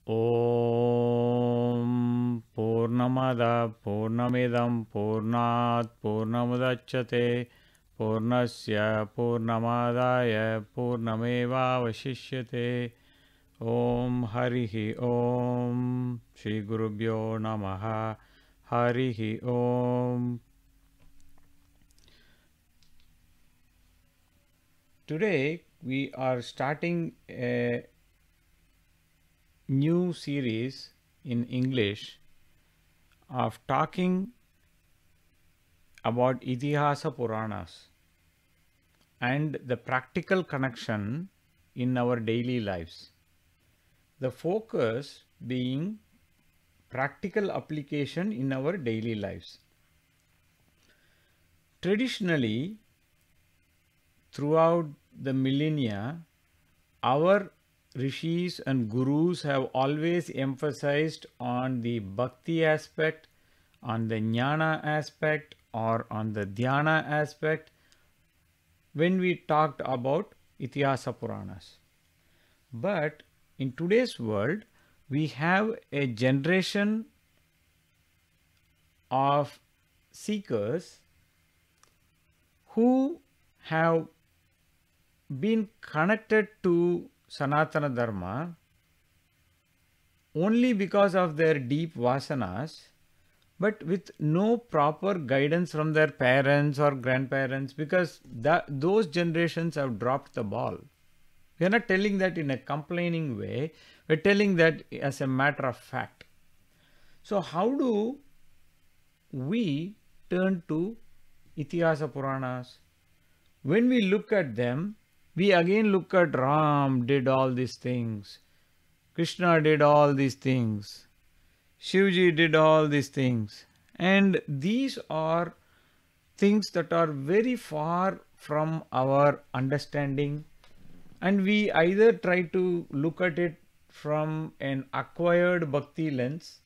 Om Purnamada Purnamidam Purnat Purnamudachyate Purnasya Purnamadaya Purnameva Vashishyate. Om Harihi Om Shri Gurubhyo Namaha. Harihi Om. Today we are starting a new series in English of talking about Itihasa Puranas and the practical connection in our daily lives. The focus being practical application in our daily lives. Traditionally, throughout the millennia, our rishis and gurus have always emphasized on the bhakti aspect, on the jnana aspect, or on the dhyana aspect when we talked about Itihasa Puranas. But in today's world, we have a generation of seekers who have been connected to Sanatana Dharma only because of their deep vasanas, but with no proper guidance from their parents or grandparents, because those generations have dropped the ball. We are not telling that in a complaining way, we are telling that as a matter of fact. So how do we turn to Itihasa Puranas? When we look at them, we again look at Ram did all these things, Krishna did all these things, Shivji did all these things, and these are things that are very far from our understanding, and we either try to look at it from an acquired bhakti lens,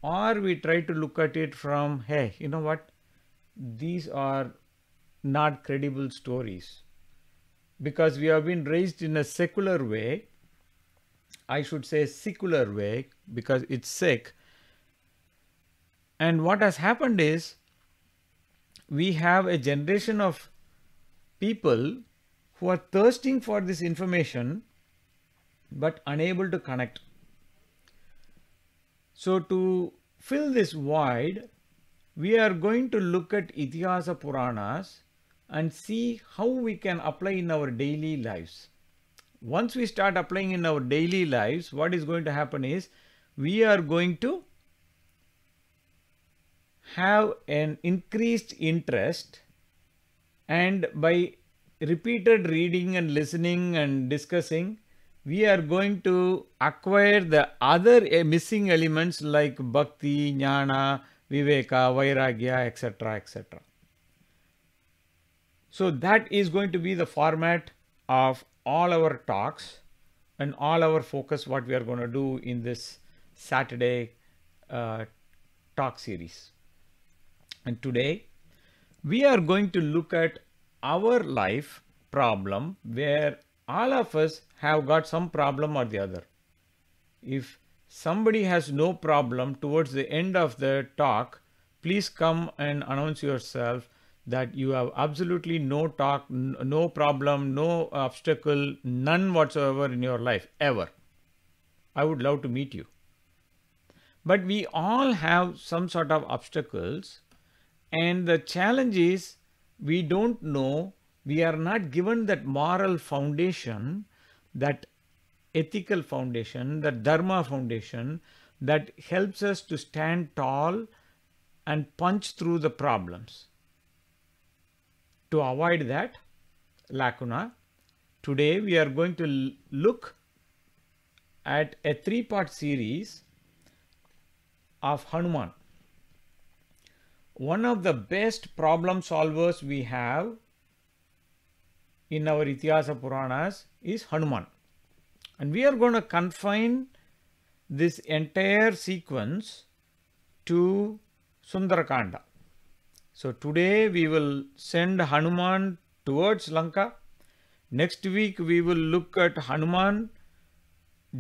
or we try to look at it from, hey, you know what, these are not credible stories. Because we have been raised in a secular way, I should say secular way, because it's sick. And what has happened is, we have a generation of people who are thirsting for this information but unable to connect. So to fill this void, we are going to look at Itihasa Puranas and see how we can apply in our daily lives. Once we start applying in our daily lives, what is going to happen is, we are going to have an increased interest, and by repeated reading and listening and discussing, we are going to acquire the other missing elements like bhakti, jnana, viveka, vairagya, etc., etc. So that is going to be the format of all our talks and all our focus, what we are going to do in this Saturday talk series. And today we are going to look at our life problem, where all of us have got some problem or the other. If somebody has no problem towards the end of the talk, please come and announce yourself that you have absolutely no problem, no obstacle, none whatsoever in your life, ever. I would love to meet you. But we all have some sort of obstacles, and the challenge is, we don't know, we are not given that moral foundation, that ethical foundation, that dharma foundation that helps us to stand tall and punch through the problems. To avoid that lacuna, today we are going to look at a three-part series of Hanuman. One of the best problem solvers we have in our Itihasa Puranas is Hanuman. And we are going to confine this entire sequence to Sundarakanda. So today we will send Hanuman towards Lanka. Next week we will look at Hanuman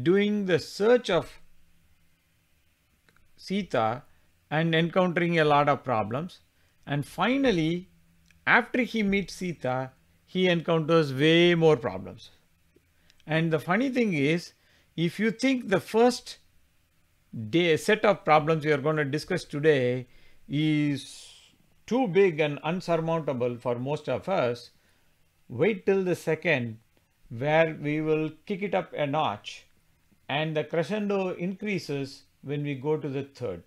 doing the search of Sita and encountering a lot of problems. And finally, after he meets Sita, he encounters way more problems. And the funny thing is, if you think the first set of problems we are going to discuss today is too big and unsurmountable for most of us, wait till the second, where we will kick it up a notch and the crescendo increases when we go to the third.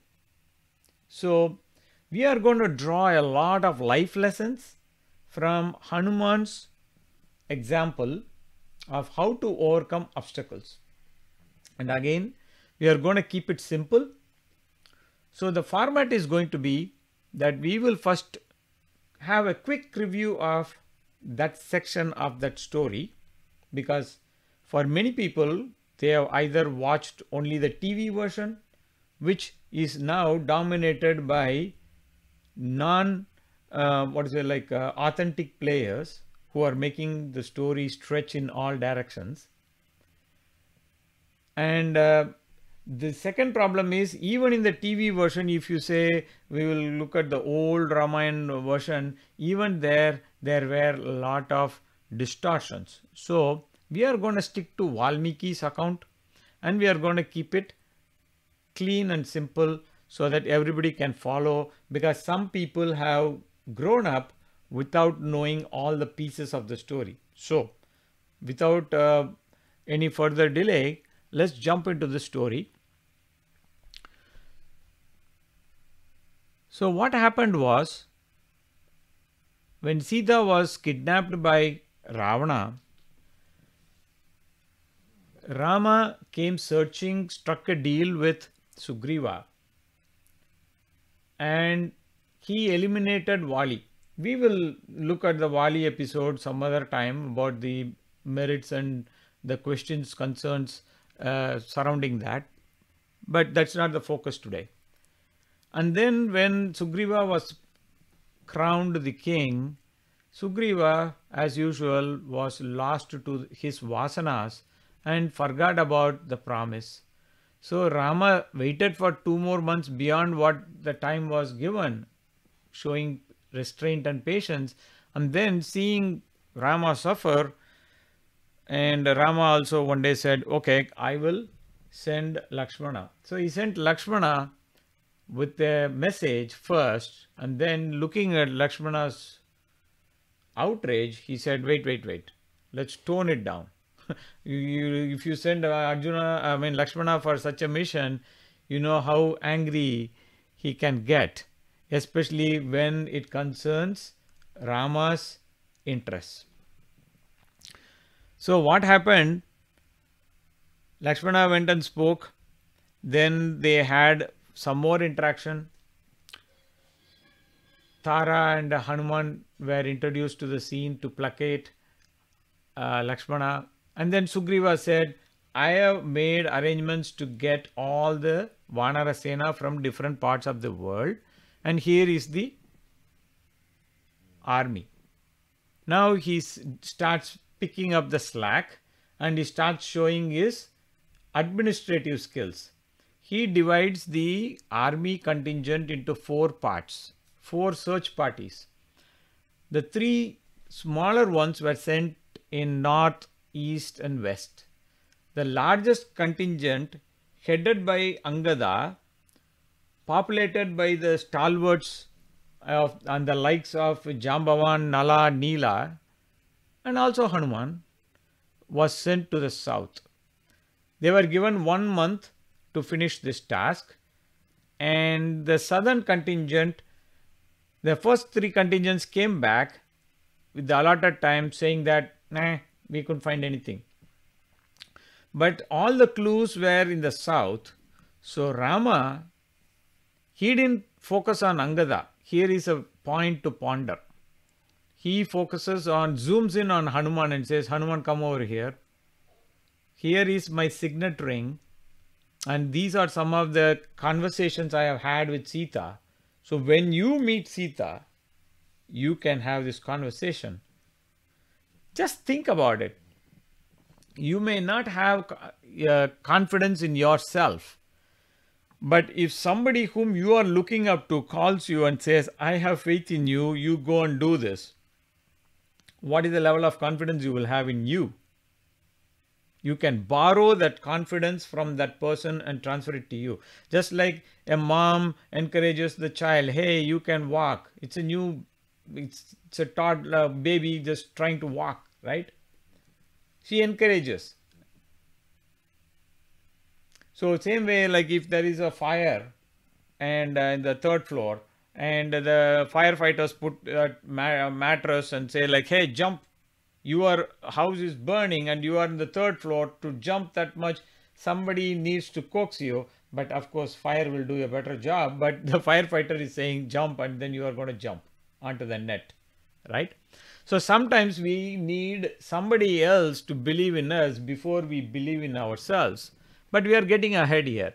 So we are going to draw a lot of life lessons from Hanuman's example of how to overcome obstacles. And again, we are going to keep it simple. So the format is going to be that we will first have a quick review of that section of that story, because for many people, they have either watched only the TV version, which is now dominated by authentic players who are making the story stretch in all directions. And the second problem is, even in the TV version, if you say we will look at the old Ramayana version, even there were a lot of distortions. So we are going to stick to Valmiki's account, and we are going to keep it clean and simple so that everybody can follow, because some people have grown up without knowing all the pieces of the story. So without any further delay, let's jump into the story. So what happened was, when Sita was kidnapped by Ravana, Rama came searching, struck a deal with Sugriva, and he eliminated Vali. We will look at the Vali episode some other time about the merits and the questions, concerns surrounding that, but that's not the focus today. And then when Sugriva was crowned the king, Sugriva, as usual, was lost to his vasanas and forgot about the promise. So Rama waited for 2 more months beyond what the time was given, showing restraint and patience, and then seeing Rama suffer, and Rama also one day said, okay, I will send Lakshmana. So he sent Lakshmana with a message first, and then looking at Lakshmana's outrage, he said, wait, let's tone it down. If you send Lakshmana for such a mission, you know how angry he can get, especially when it concerns Rama's interests. So what happened? Lakshmana went and spoke. Then they had some more interaction. Tara and Hanuman were introduced to the scene to placate Lakshmana. And then Sugriva said, I have made arrangements to get all the Vanara Sena from different parts of the world, and here is the army. Now he starts picking up the slack, and he starts showing his administrative skills. He divides the army contingent into 4 parts, 4 search parties. The 3 smaller ones were sent in north, east and west. The largest contingent, headed by Angada, populated by the stalwarts and the likes of Jambavan, Nala, Neela, and also Hanuman, was sent to the south. They were given 1 month to finish this task, and the southern contingent, the first 3 contingents came back with the allotted time, saying that we couldn't find anything. But all the clues were in the south. So Rama, he didn't focus on Angada. Here is a point to ponder. He zooms in on Hanuman and says, Hanuman, come over here. Here is my signet ring. And these are some of the conversations I have had with Sita. So when you meet Sita, you can have this conversation. Just think about it. You may not have confidence in yourself, But if somebody whom you are looking up to calls you and says, I have faith in you, you go and do this, what is the level of confidence you will have in you? You can borrow that confidence from that person and transfer it to you. Just like a mom encourages the child, hey, you can walk. It's a toddler baby just trying to walk, right? She encourages. So same way, like if there is a fire and in the third floor, and the firefighters put a mattress and say like, hey, jump, your house is burning and you are in the third floor, to jump that much, somebody needs to coax you. But of course, fire will do a better job, but the firefighter is saying jump, and then you are going to jump onto the net, right? So sometimes we need somebody else to believe in us before we believe in ourselves. But we are getting ahead here.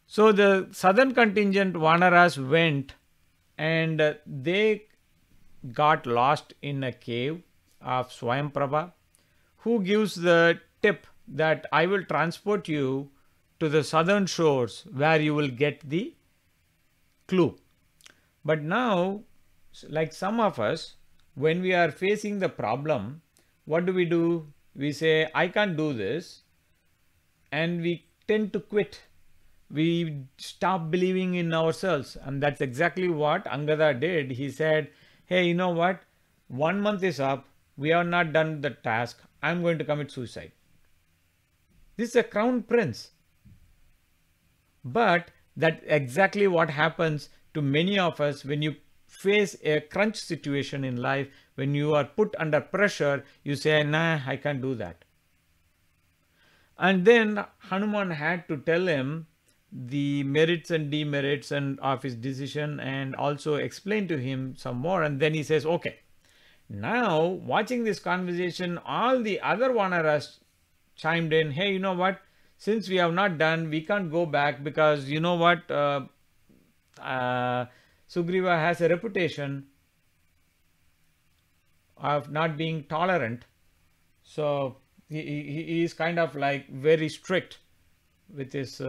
So the southern contingent Vanaras went, and they got lost in a cave of Swayamprabha, who gives the tip that I will transport you to the southern shores where you will get the clue. But now, like some of us, when we are facing the problem, what do? We say, I can't do this, and we tend to quit. We stop believing in ourselves, and that's exactly what Angada did. He said, hey, you know what? 1 month is up. We have not done the task. I'm going to commit suicide. This is a crown prince. But that's exactly what happens to many of us when you face a crunch situation in life. When you are put under pressure, you say, nah, I can't do that. And then Hanuman had to tell him the merits and demerits of his decision, and also explain to him some more. And then he says, okay, now watching this conversation, all the other Vanaras chimed in, hey, you know what? Since we have not done, we can't go back, because you know what? Sugriva has a reputation of not being tolerant. So he is kind of like very strict with his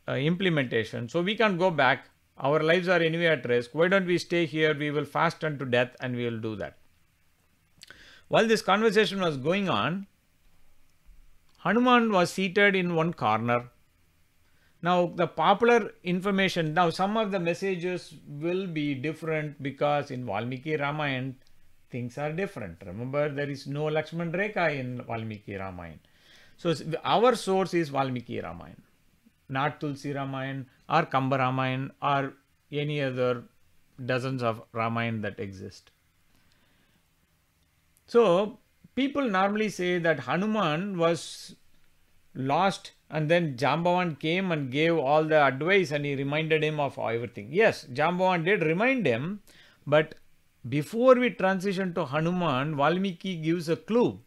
implementation. So we can't go back. Our lives are anyway at risk. Why don't we stay here? We will fast unto death, and we will do that. While this conversation was going on, Hanuman was seated in one corner. Now the popular information, now some of the messages will be different, because in Valmiki Ramayana things are different. Remember, there is no Lakshman Rekha in Valmiki Ramayana. So our source is Valmiki Ramayana, not Tulsi Ramayana or Kamba Ramayana or any other dozens of Ramayana that exist. So people normally say that Hanuman was lost, and then Jambavan came and gave all the advice, and he reminded him of everything. Yes, Jambavan did remind him, but before we transition to Hanuman, Valmiki gives a clue.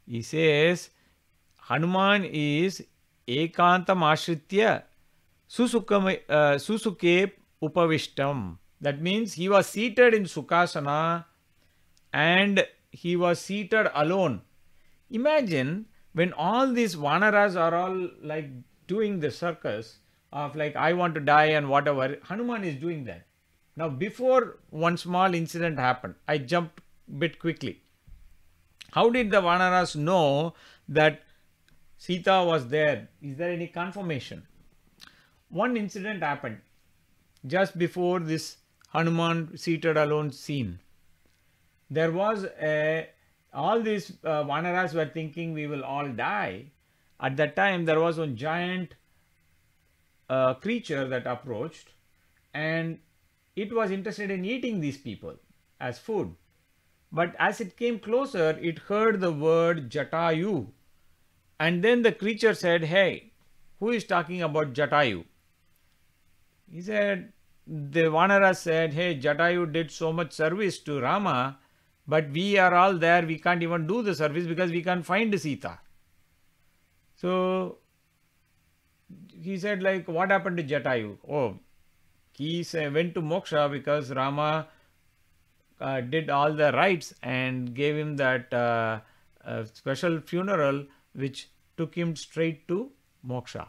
He says, Hanuman is ekantam ashritya susuke upavishtam. That means he was seated in Sukhasana, and he was seated alone. Imagine when all these Vanaras are all like doing the circus of like, I want to die and whatever, Hanuman is doing that. Now, before one small incident happened, I jumped a bit quickly. How did the Vanaras know that Sita was there? Is there any confirmation? One incident happened just before this Hanuman seated alone scene. There was all these Vanaras were thinking we will all die. At that time, there was one giant creature that approached, and it was interested in eating these people as food. But as it came closer, it heard the word Jatayu. And then the creature said, hey, who is talking about Jatayu? He said, the Vanara said, hey, Jatayu did so much service to Rama, but we are all there, we can't even do the service because we can't find Sita. So he said, like, what happened to Jatayu? Oh, he went to moksha because Rama did all the rites and gave him that special funeral which took him straight to moksha.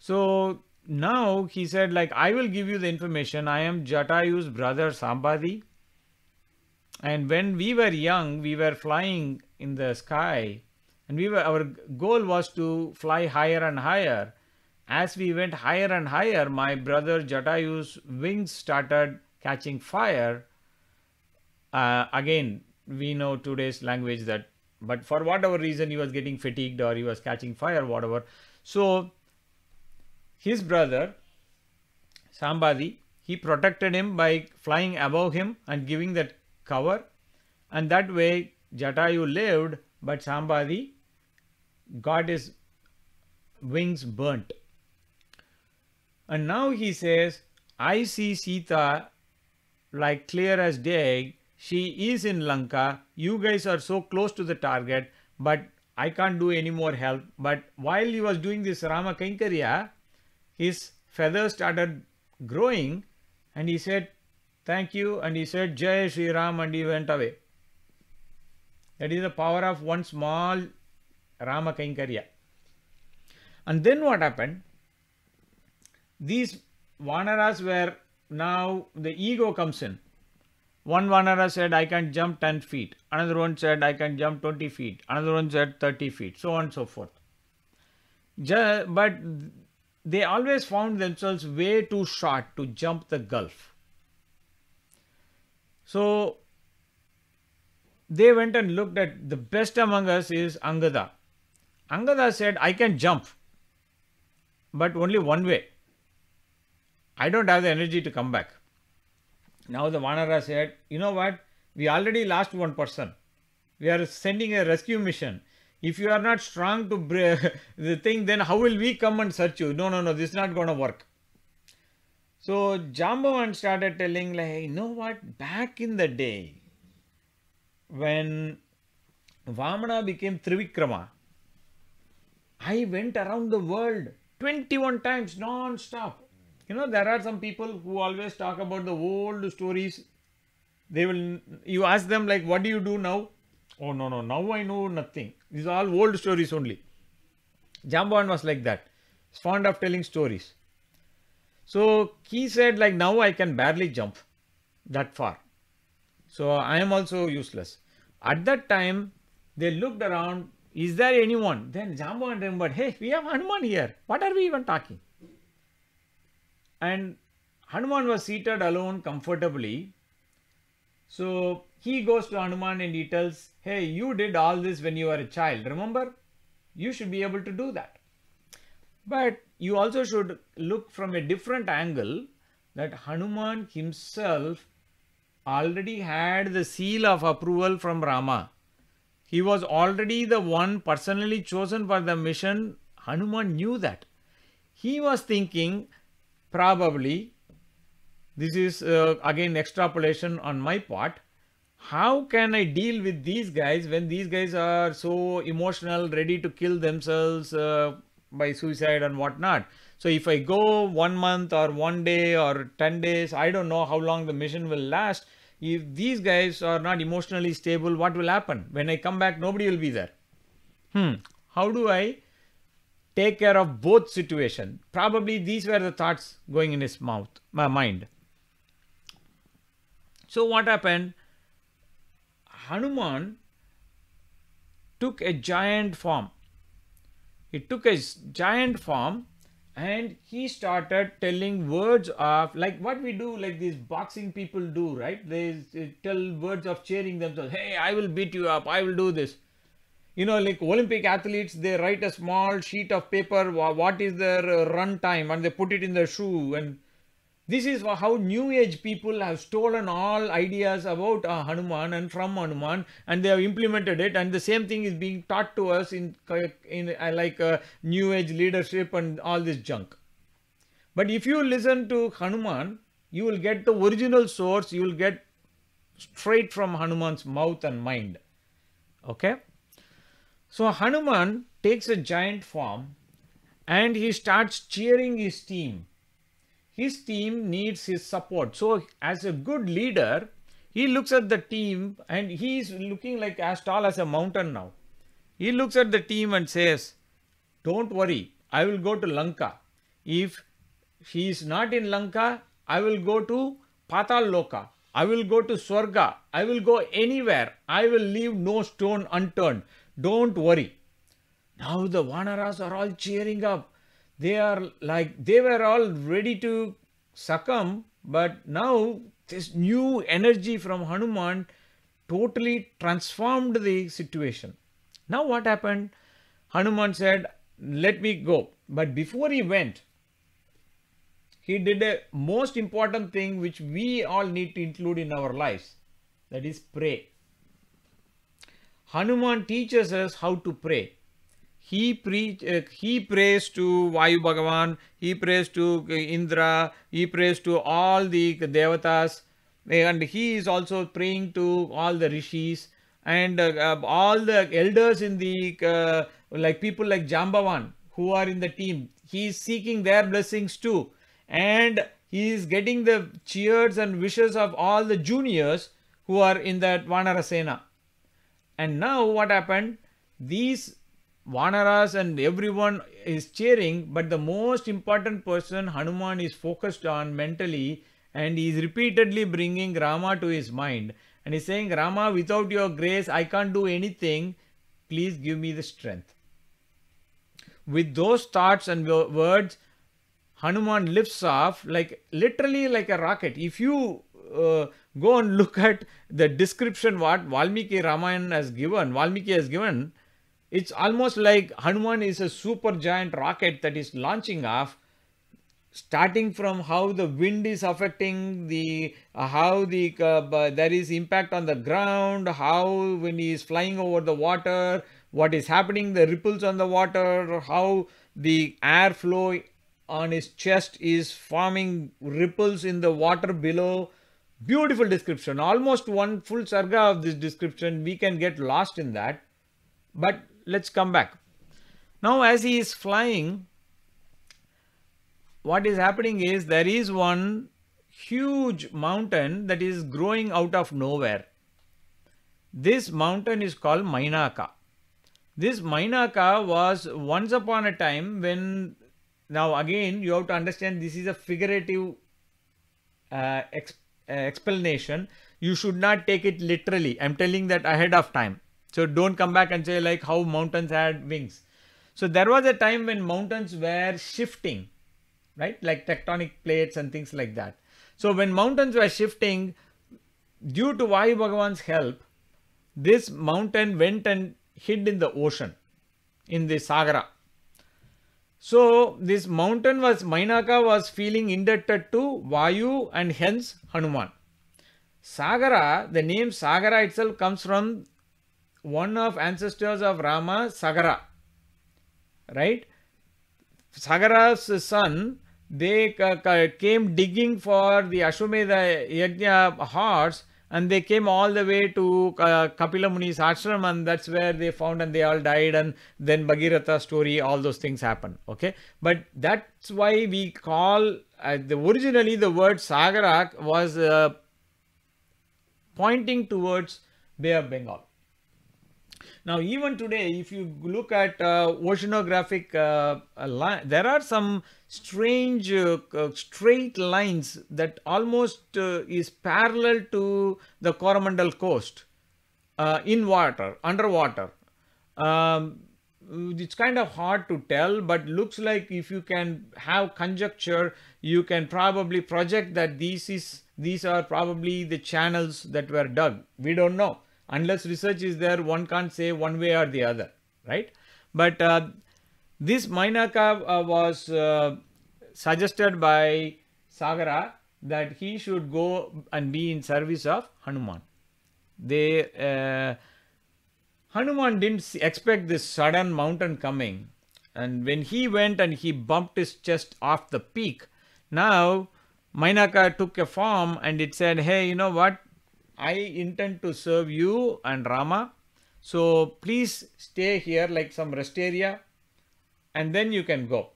So now he said, like, I will give you the information. I am Jatayu's brother Sambadi. And when we were young, we were flying in the sky, and our goal was to fly higher and higher. As we went higher and higher, my brother Jatayu's wings started catching fire. Again, we know today's language that, but for whatever reason, he was getting fatigued or he was catching fire, whatever. So his brother Sambadi, he protected him by flying above him and giving that cover, and that way Jatayu lived, but Sambadi got his wings burnt. And now he says, I see Sita like clear as day. She is in Lanka. You guys are so close to the target, but I can't do any more help. But while he was doing this Rama Kainkarya, his feathers started growing, and he said, thank you, and he said, Jai Shri Ram, and he went away. That is the power of one small Rama Kainkarya. And then what happened? These Vanaras were, now the ego comes in. One Vanara said, I can jump 10 feet. Another one said, I can jump 20 feet. Another one said 30 feet, so on and so forth. But they always found themselves way too short to jump the gulf. So they went and looked at the best among us is Angada. Angada said, I can jump, but only one way. I don't have the energy to come back. Now the Vanara said, you know what? We already lost one person. We are sending a rescue mission. If you are not strong to the thing, then how will we come and search you? No, this is not going to work. So Jambavan started telling, like, hey, you know what? Back in the day, when Vamana became Trivikrama, I went around the world 21 times non-stop. You know, there are some people who always talk about the old stories. You ask them, like, what do you do now? Oh, no, now I know nothing. These are all old stories only. Jambavan was like that. He's fond of telling stories. So he said, like, now I can barely jump that far. So I am also useless. At that time, they looked around. Is there anyone? Then Jambavan remembered, hey, we have Hanuman here. What are we even talking? And Hanuman was seated alone comfortably. So he goes to Hanuman and he tells, hey, you did all this when you were a child. Remember? You should be able to do that. But you also should look from a different angle, that Hanuman himself already had the seal of approval from Rama. He was already the one personally chosen for the mission. Hanuman knew that. He was thinking, probably, this is again extrapolation on my part, how can I deal with these guys when these guys are so emotional, ready to kill themselves by suicide and whatnot? So if I go 1 month or 1 day or 10 days, I don't know how long the mission will last. If these guys are not emotionally stable, what will happen? When I come back, nobody will be there. How do I take care of both situations? Probably these were the thoughts going in his mind. So what happened? Hanuman took a giant form. He took a giant form and he started telling words of, like what we do, like these boxing people do, right? They tell words of cheering themselves. Hey, I will beat you up. I will do this. You know, like Olympic athletes, they write a small sheet of paper, what is their run time, and they put it in their shoe. And this is how New Age people have stolen all ideas about Hanuman and from Hanuman, and they have implemented it. And the same thing is being taught to us in New Age leadership and all this junk. But if you listen to Hanuman, you will get the original source. You will get straight from Hanuman's mouth and mind. Okay. So Hanuman takes a giant form and he starts cheering his team. His team needs his support. So as a good leader, he looks at the team and he is looking like as tall as a mountain now. He looks at the team and says, don't worry, I will go to Lanka. if he is not in Lanka, I will go to Patal Loka. I will go to Swarga. I will go anywhere. I will leave no stone unturned. Don't worry. Now the Vanaras are all cheering up. They are like, they were all ready to succumb, but now this new energy from Hanuman totally transformed the situation. Now what happened? Hanuman said, let me go. But before he went, he did a most important thing which we all need to include in our lives. That is pray. Hanuman teaches us how to pray. He prays to Vayu Bhagavan, he prays to Indra, he prays to all the devatas, and he is also praying to all the rishis and all the elders in the like people like Jambavan who are in the team. He is seeking their blessings too, and he is getting the cheers and wishes of all the juniors who are in that Vanarasena. And now what happened? These Vanaras and everyone is cheering, but the most important person Hanuman is focused on mentally, and he is repeatedly bringing Rama to his mind. And he's saying, Rama, without your grace, I can't do anything. Please give me the strength. With those thoughts and words, Hanuman lifts off like literally like a rocket. If you go and look at the description what Valmiki has given, it's almost like Hanuman is a super giant rocket that is launching off, starting from how the wind is affecting the, how the there is impact on the ground, how when he is flying over the water, what is happening, the ripples on the water, how the airflow on his chest is forming ripples in the water below. Beautiful description. Almost one full sarga of this description. We can get lost in that. But let's come back. Now as he is flying, what is happening is there is one huge mountain that is growing out of nowhere. This mountain is called Mainaka. This Mainaka was once upon a time when, now again you have to understand this is a figurative explanation. You should not take it literally. I'm telling that ahead of time. So don't come back and say like how mountains had wings. So there was a time when mountains were shifting, right? Like tectonic plates and things like that. So when mountains were shifting, due to Vayu Bhagavan's help, this mountain went and hid in the ocean, in the Sagara. So this mountain was, Mainaka was feeling indebted to Vayu and hence Hanuman. Sagara, the name Sagara itself comes from one of ancestors of Rama, Sagara, right? Sagara's son, they came digging for the Ashwamedha Yajna horse, and they came all the way to Kapila Muni's ashram, and that's where they found and they all died, and then Bhagirath story, all those things happen, okay? But that's why we call, originally the word Sagara was pointing towards Bay of Bengal. Now even today, if you look at oceanographic there are some strange straight lines that almost is parallel to the Coromandel coast in water, underwater. It's kind of hard to tell, but looks like if you can have conjecture, you can probably project that these are probably the channels that were dug. We don't know. Unless research is there, one can't say one way or the other, right? But this Mainaka was suggested by Sagara that he should go and be in service of Hanuman. Hanuman didn't expect this sudden mountain coming, and when he went and he bumped his chest off the peak, now Mainaka took a form and it said, hey, you know what? I intend to serve you and Rama. So please stay here like some rest area and then you can go.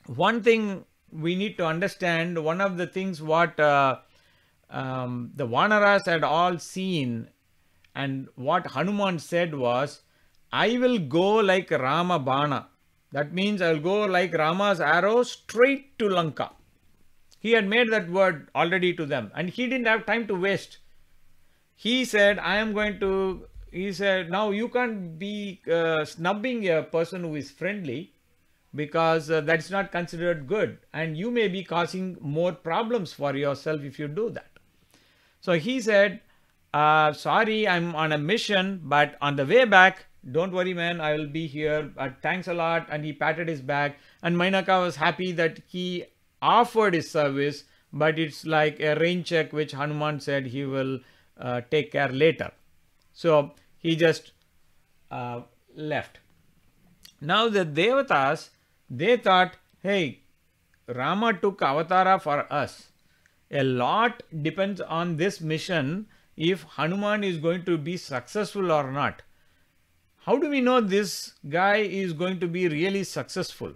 One thing we need to understand, one of the things what the Vanaras had all seen and what Hanuman said was, I will go like Rama Bana. That means I'll go like Rama's arrow straight to Lanka. He had made that word already to them, and he didn't have time to waste. He said, he said, now you can't be snubbing a person who is friendly, because that's not considered good, and you may be causing more problems for yourself if you do that. So he said, sorry, I'm on a mission, but on the way back, don't worry, man, I will be here. Thanks a lot. And he patted his back. And Mainaka was happy that he offered his service, but it's like a rain check, which Hanuman said he will take care later. So he just left. Now the Devatas, they thought, hey, Rama took avatara for us. A lot depends on this mission if Hanuman is going to be successful or not. How do we know this guy is going to be really successful?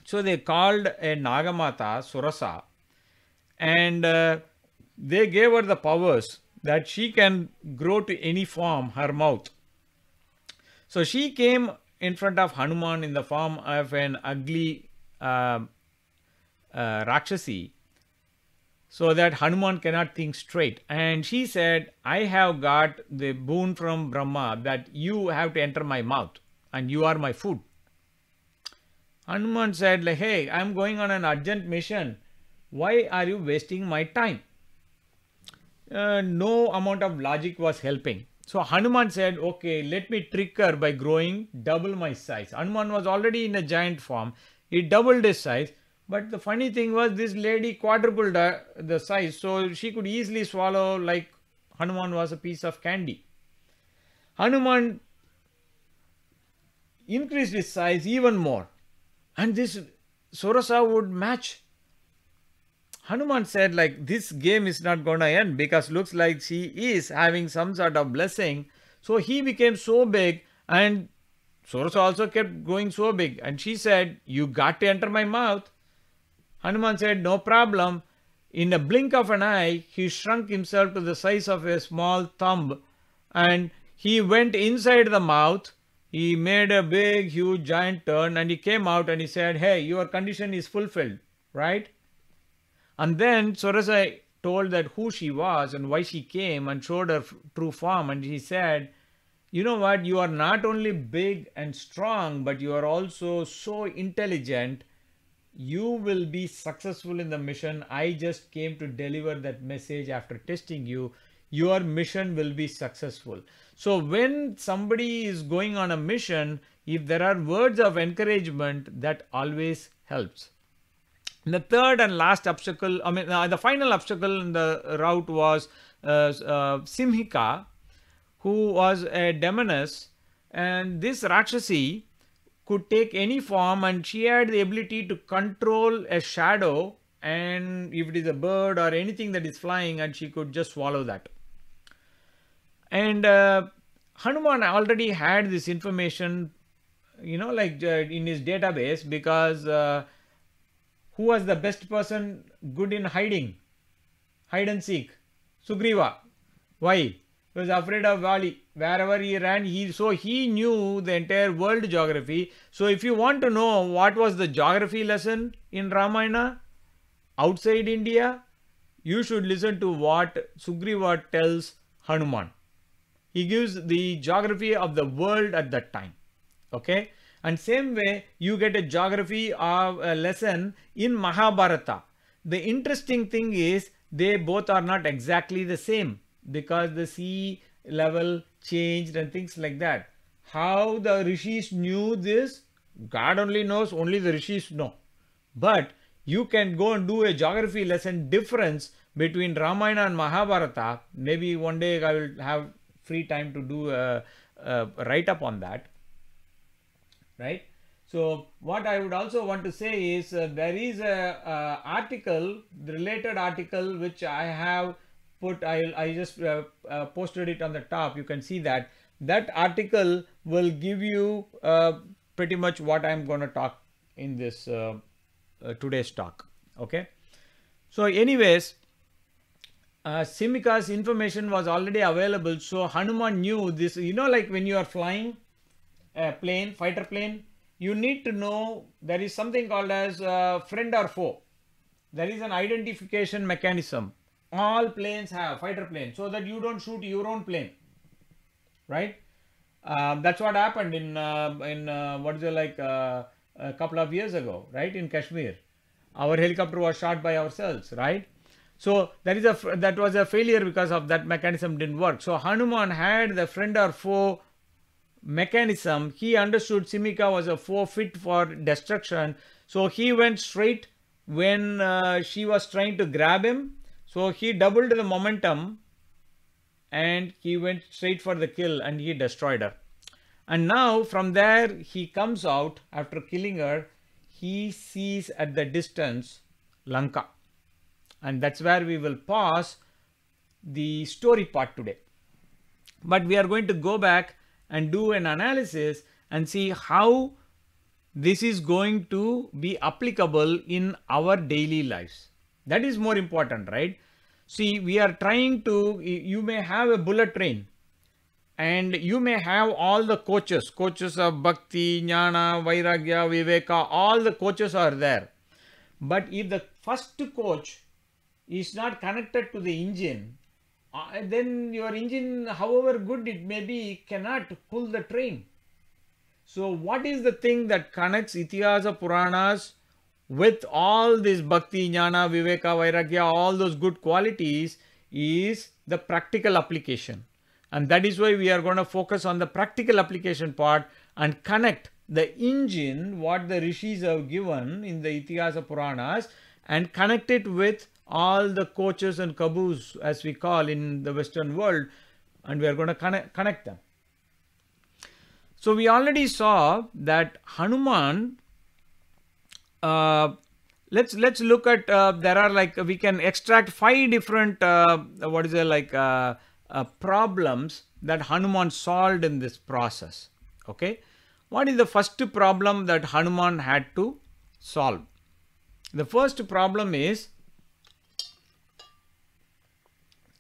So they called a Nagamata, Surasa, and they gave her the powers that she can grow to any form, her mouth. So she came in front of Hanuman in the form of an ugly Rakshasi, so that Hanuman cannot think straight. And she said, I have got the boon from Brahma that you have to enter my mouth and you are my food. Hanuman said, like, hey, I'm going on an urgent mission. Why are you wasting my time? No amount of logic was helping. So Hanuman said, okay, let me trick her by growing double my size. Hanuman was already in a giant form. He doubled his size. But the funny thing was, this lady quadrupled the size, so she could easily swallow like Hanuman was a piece of candy. Hanuman increased his size even more, and this Surasa would match. Hanuman said, like, this game is not going to end, because looks like she is having some sort of blessing. So he became so big, and Surasa also kept going so big. And she said, you got to enter my mouth. Hanuman said, no problem. In a blink of an eye, he shrunk himself to the size of a small thumb, and he went inside the mouth. He made a big, huge, giant turn, and he came out and he said, hey, your condition is fulfilled, right? And then Surasa told that who she was and why she came, and showed her true form. And he said, you know what, you are not only big and strong, but you are also so intelligent. You will be successful in the mission. I just came to deliver that message after testing you. Your mission will be successful. So when somebody is going on a mission, if there are words of encouragement, that always helps. The third and last obstacle, the final obstacle in the route was Simhika, who was a demoness, and this Rakshasi could take any form, and she had the ability to control a shadow, and if it is a bird or anything that is flying, and she could just swallow that. And Hanuman already had this information, like in his database, because who was the best person good in hide and seek? Sugriva. Why? He was afraid of Vali. Wherever he ran, he knew the entire world geography. So if you want to know what was the geography lesson in Ramayana outside India, you should listen to what Sugriva tells Hanuman. He gives the geography of the world at that time. Okay? And same way, you get a geography of a lesson in Mahabharata. The interesting thing is, they both are not exactly the same, because the sea level changed and things like that. How the rishis knew this, God only knows, only the rishis know. But you can go and do a geography lesson difference between Ramayana and Mahabharata. Maybe one day I will have free time to do a write-up on that. Right? So what I would also want to say is, there is a article, the related article, which I have put, I just posted it on the top. You can see that. That article will give you pretty much what I'm going to talk in this today's talk. Okay. So anyways, Simhika's information was already available. So Hanuman knew this, like when you are flying a plane, fighter plane, you need to know there is something called as friend or foe. There is an identification mechanism. All planes have, fighter planes, so that you don't shoot your own plane, right? That's what happened in what is it like a couple of years ago, right? In Kashmir, our helicopter was shot by ourselves, right? So that was a failure because of that mechanism didn't work. So Hanuman had the friend or foe mechanism. He understood Simika was a foe fit for destruction, so he went straight when she was trying to grab him. So he doubled the momentum and he went straight for the kill and he destroyed her. And now from there he comes out after killing her. He sees at the distance Lanka, and that's where we will pause the story part today. But we are going to go back and do an analysis and see how this is going to be applicable in our daily lives. That is more important, right? See, we are trying to, you may have a bullet train and you may have all the coaches of Bhakti, Jnana, Vairagya, Viveka, all the coaches are there. But if the first coach is not connected to the engine, then your engine, however good it may be, cannot pull the train. So what is the thing that connects Itihasa Puranas with all this Bhakti, Jnana, Viveka, Vairagya, all those good qualities is the practical application. And that is why we are going to focus on the practical application part and connect the engine, what the rishis have given in the Itihasa Puranas, and connect it with all the coaches and caboose, as we call in the Western world, and we are going to connect them. So we already saw that Hanuman, let's look at, there are like, we can extract 5 different, problems that Hanuman solved in this process. Okay. What is the first problem that Hanuman had to solve? The first problem is,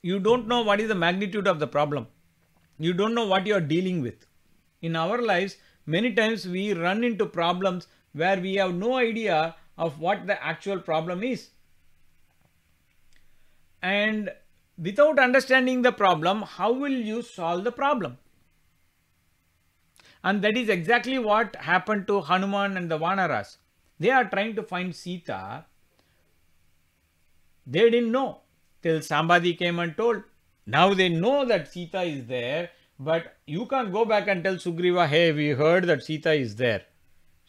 you don't know what is the magnitude of the problem. You don't know what you are dealing with. In our lives, many times we run into problems where we have no idea of what the actual problem is. And without understanding the problem, how will you solve the problem? And that is exactly what happened to Hanuman and the Vanaras. They are trying to find Sita. They didn't know till somebody came and told. Now they know that Sita is there, but you can't go back and tell Sugriva, hey, we heard that Sita is there.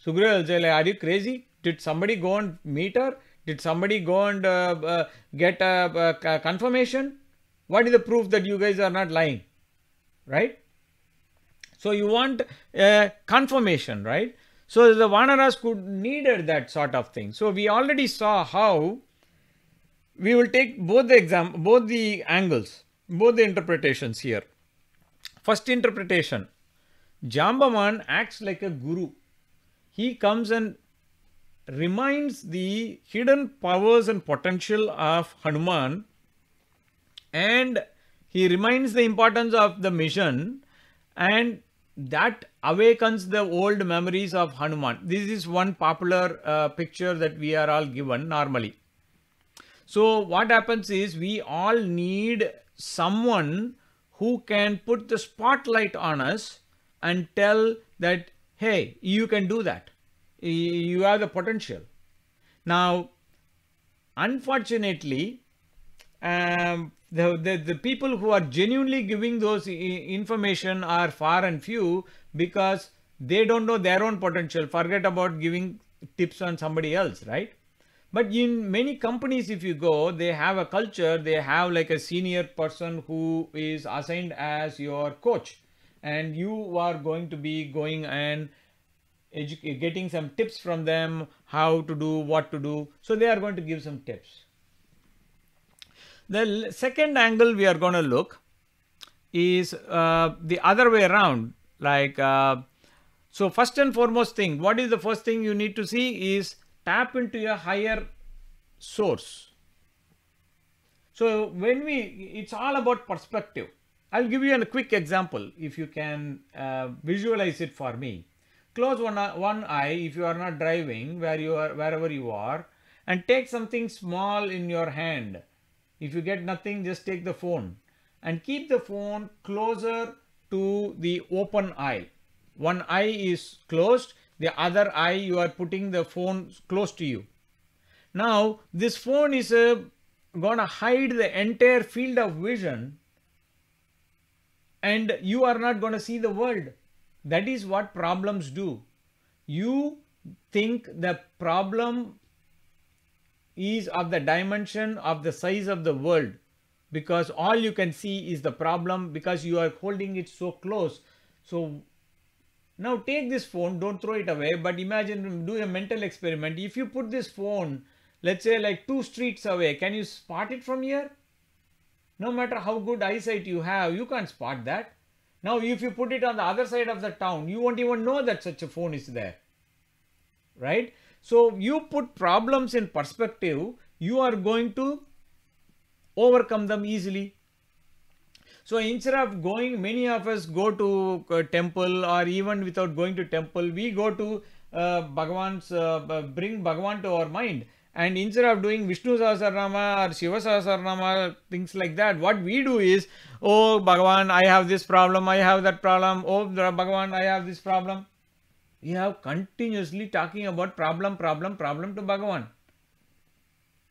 Sugriva will say, like, are you crazy? Did somebody go and meet her? Did somebody go and get a confirmation? What is the proof that you guys are not lying? Right? So you want a confirmation, right? So the Vanaras needed that sort of thing. So we already saw how we will take both the angles, both the interpretations here. First interpretation, Jambavan acts like a guru. He comes and reminds the hidden powers and potential of Hanuman, and he reminds the importance of the mission, and that awakens the old memories of Hanuman. This is one popular picture that we are all given normally. So what happens is, we all need someone who can put the spotlight on us and tell that, hey, you can do that. You have the potential. Now, unfortunately, the people who are genuinely giving those information are far and few, because they don't know their own potential. Forget about giving tips on somebody else, right? But in many companies, if you go, they have a culture, they have like a senior person who is assigned as your coach, and you are going to be going and getting some tips from them, how to do, what to do. So they are going to give some tips. The second angle we are going to look is the other way around. Like, so first and foremost thing, what is the first thing you need to see is tap into a higher source. So it's all about perspective. I'll give you a quick example if you can visualize it for me. close one eye if you are not driving, wherever you are, and take something small in your hand. If you get nothing, just take the phone and keep the phone closer to the open eye. One eye is closed, the other eye you are putting the phone close to you. Now this phone is going to hide the entire field of vision, and you are not going to see the world. That is what problems do. You think the problem is of the dimension of the size of the world, because all you can see is the problem because you are holding it so close. So now take this phone, don't throw it away, but imagine, do a mental experiment. If you put this phone, let's say like 2 streets away, can you spot it from here? No matter how good eyesight you have, you can't spot that. Now if you put it on the other side of the town, you won't even know that such a phone is there, right? So you put problems in perspective, you are going to overcome them easily. So instead of going, many of us go to a temple, or even without going to temple, we go to bring Bhagavan to our mind. And instead of doing Vishnu Sahasranama or Shiva Sahasranama, things like that, what we do is, oh Bhagavan, I have this problem, I have that problem, oh Bhagavan, I have this problem. We have continuously talking about problem to Bhagavan.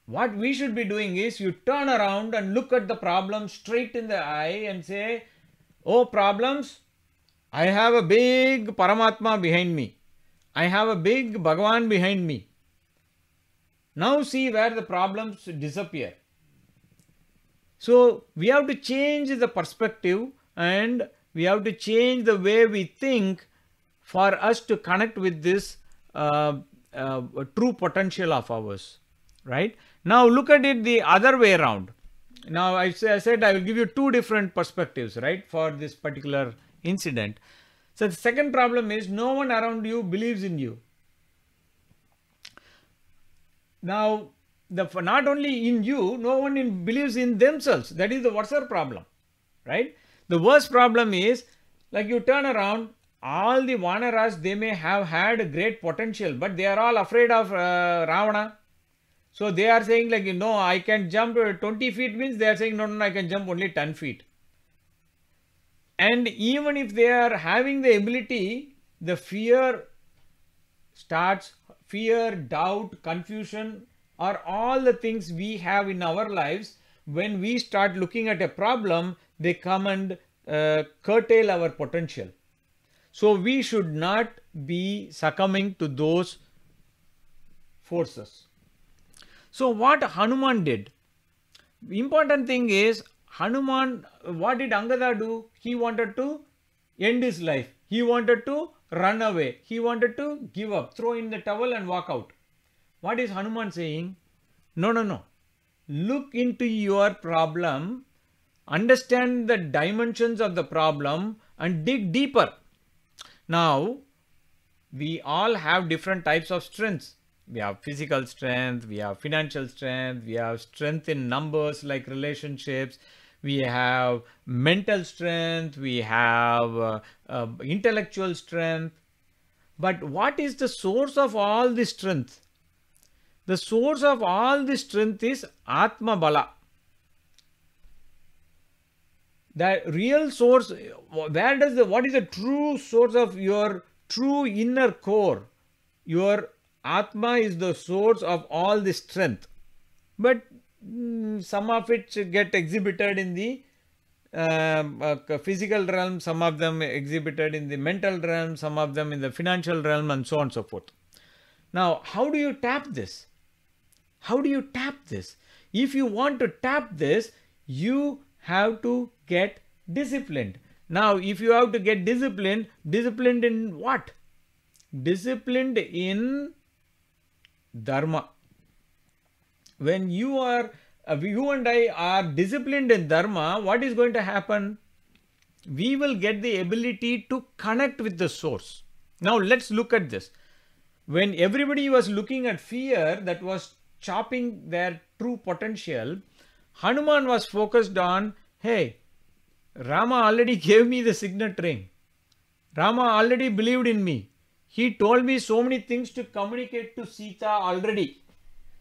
What we should be doing is, you turn around and look at the problem straight in the eye and say, oh problems, I have a big Paramatma behind me. I have a big Bhagavan behind me. Now see where the problems disappear. So we have to change the perspective, and we have to change the way we think for us to connect with this true potential of ours, right? Now look at it the other way around. Now I said I will give you 2 different perspectives, right, for this particular incident. So the second problem is, no one around you believes in you. Now not only in you, no one believes in themselves. That is the worst problem, right? The worst problem is, like, you turn around, all the Vanaras, they may have had great potential, but they are all afraid of Ravana. So they are saying, like, I can jump 20 feet, means they are saying, no, I can jump only 10 feet. And even if they are having the ability, the fear starts, fear, doubt, confusion are all the things we have in our lives. When we start looking at a problem, they come and curtail our potential. So we should not be succumbing to those forces. So what Hanuman did? The important thing is, Hanuman, what did Angada do? He wanted to end his life. He wanted to run away. He wanted to give up, throw in the towel and walk out. What is Hanuman saying? No. Look into your problem, understand the dimensions of the problem, and dig deeper. Now, we all have different types of strengths. We have physical strength, we have financial strength, we have strength in numbers like relationships, we have mental strength, we have intellectual strength. But what is the source of all this strength? The source of all this strength is Atma Bala. The real source, what is the true source of your true inner core? Your Atma is the source of all this strength. But some of it get exhibited in the physical realm, some of them exhibited in the mental realm, some of them in the financial realm, and so on and so forth. Now, how do you tap this? How do you tap this? If you want to tap this, you have to get disciplined. Now, if you have to get disciplined in what? Disciplined in Dharma. When you and I are disciplined in Dharma, what is going to happen? We will get the ability to connect with the source. Now, let's look at this. When everybody was looking at fear that was chopping their true potential, Hanuman was focused on, hey, Rama already gave me the signet ring. Rama already believed in me. He told me so many things to communicate to Sita already,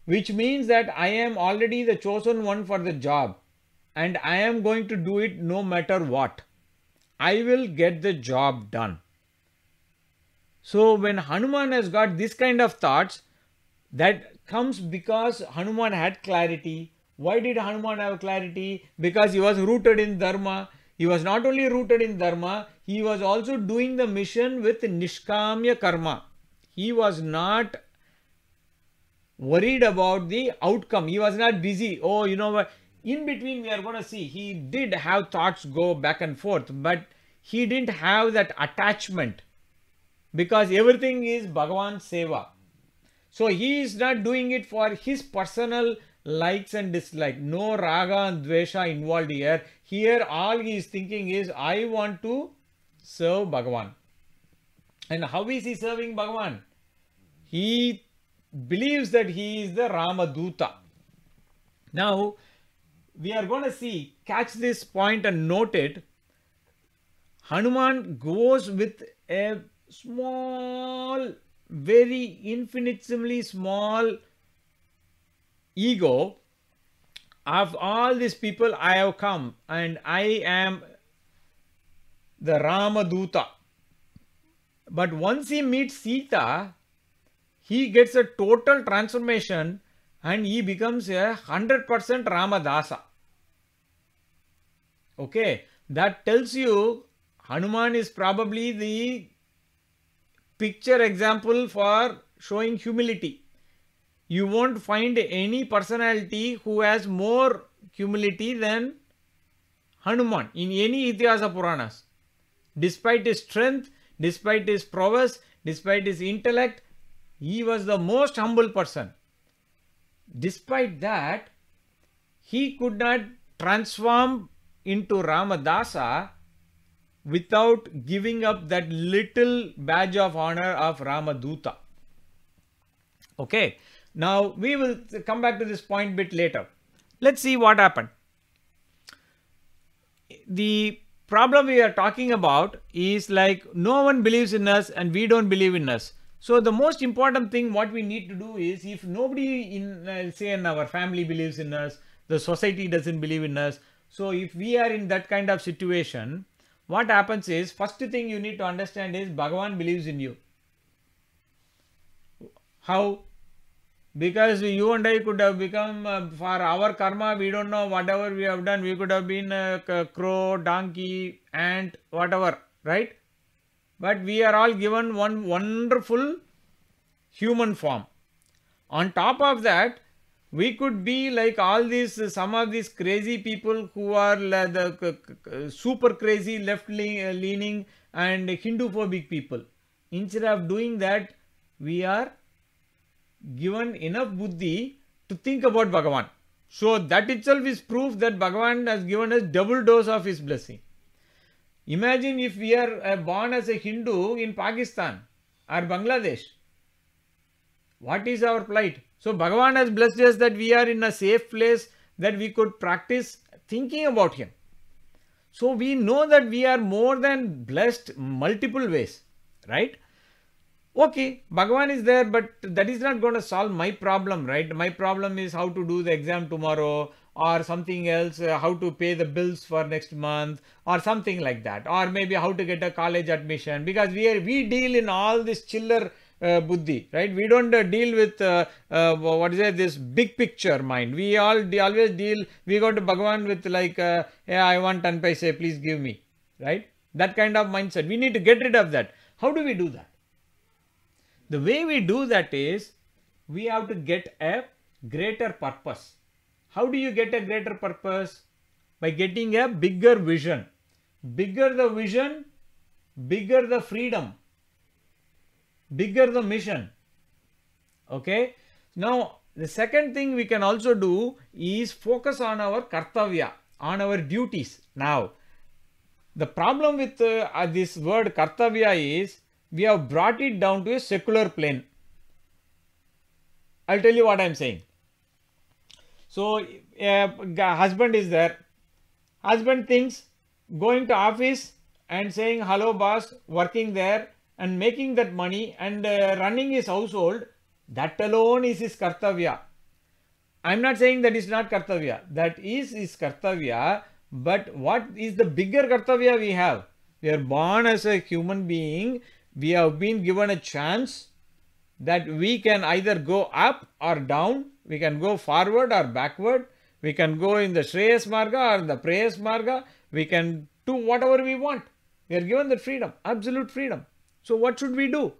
which means that I am already the chosen one for the job and I am going to do it no matter what. I will get the job done. So when Hanuman has got this kind of thoughts, that comes because Hanuman had clarity. Why did Hanuman have clarity? Because he was rooted in Dharma. He was not only rooted in Dharma, he was also doing the mission with Nishkamya Karma. He was not worried about the outcome. He was not busy. Oh, you know what? In between, we are going to see he did have thoughts go back and forth, but he didn't have that attachment because everything is Bhagavan Seva. So he is not doing it for his personal likes and dislikes. No raga and dvesha involved here. Here all he is thinking is, I want to serve Bhagavan. And how is he serving Bhagavan? He believes that he is the Ramaduta. Now, we are going to see, catch this point and note it. Hanuman goes with a small, very infinitesimally small ego of all these people I have come and I am the Ramaduta. But once he meets Sita, he gets a total transformation and he becomes a 100% Ramadasa. Okay, that tells you Hanuman is probably the picture example for showing humility. You won't find any personality who has more humility than Hanuman in any Itihasa Puranas. Despite his strength, despite his prowess, despite his intellect, he was the most humble person. Despite that, he could not transform into Ramadasa without giving up that little badge of honor of Ramaduta. Okay, now we will come back to this point bit later. Let's see what happened. The problem we are talking about is like no one believes in us and we don't believe in us. So the most important thing what we need to do is, if nobody in say in our family believes in us, the society doesn't believe in us. So if we are in that kind of situation, what happens is, first thing you need to understand is Bhagavan believes in you. How? Because you and I could have become, for our karma, we don't know, whatever we have done, we could have been a crow, donkey, ant, whatever, right? But we are all given one wonderful human form. On top of that, we could be like all these, some of these crazy people who are the super crazy left-leaning and Hindu-phobic people. Instead of doing that, we are given enough buddhi to think about Bhagavan. So that itself is proof that Bhagavan has given us double dose of his blessing. Imagine if we are born as a Hindu in Pakistan or Bangladesh. What is our plight? So Bhagavan has blessed us that we are in a safe place, that we could practice thinking about him. So we know that we are more than blessed multiple ways, right? Okay, Bhagavan is there, but that is not going to solve my problem, right? My problem is how to do the exam tomorrow, or something else, how to pay the bills for next month, or something like that, or maybe how to get a college admission, because we deal in all this chiller buddhi, right? We don't deal with what is it, this big picture mind. We always deal, we go to Bhagavan with like, hey, I want 10 paise, please give me, right? That kind of mindset. We need to get rid of that. How do we do that? The way we do that is, we have to get a greater purpose. How do you get a greater purpose? By getting a bigger vision. Bigger the vision, bigger the freedom, bigger the mission. Okay. Now, the second thing we can also do is focus on our kartavya, on our duties. Now, the problem with this word kartavya is, we have brought it down to a secular plane. I'll tell you what I'm saying. So, husband is there. Husband thinks going to office and saying, hello boss, working there, and making that money and running his household, that alone is his kartavya. I'm not saying that is not kartavya. That is his kartavya. But what is the bigger kartavya we have? We are born as a human being. We have been given a chance that we can either go up or down. We can go forward or backward. We can go in the Shreyas Marga or the Preyas Marga. We can do whatever we want. We are given that freedom, absolute freedom. So what should we do?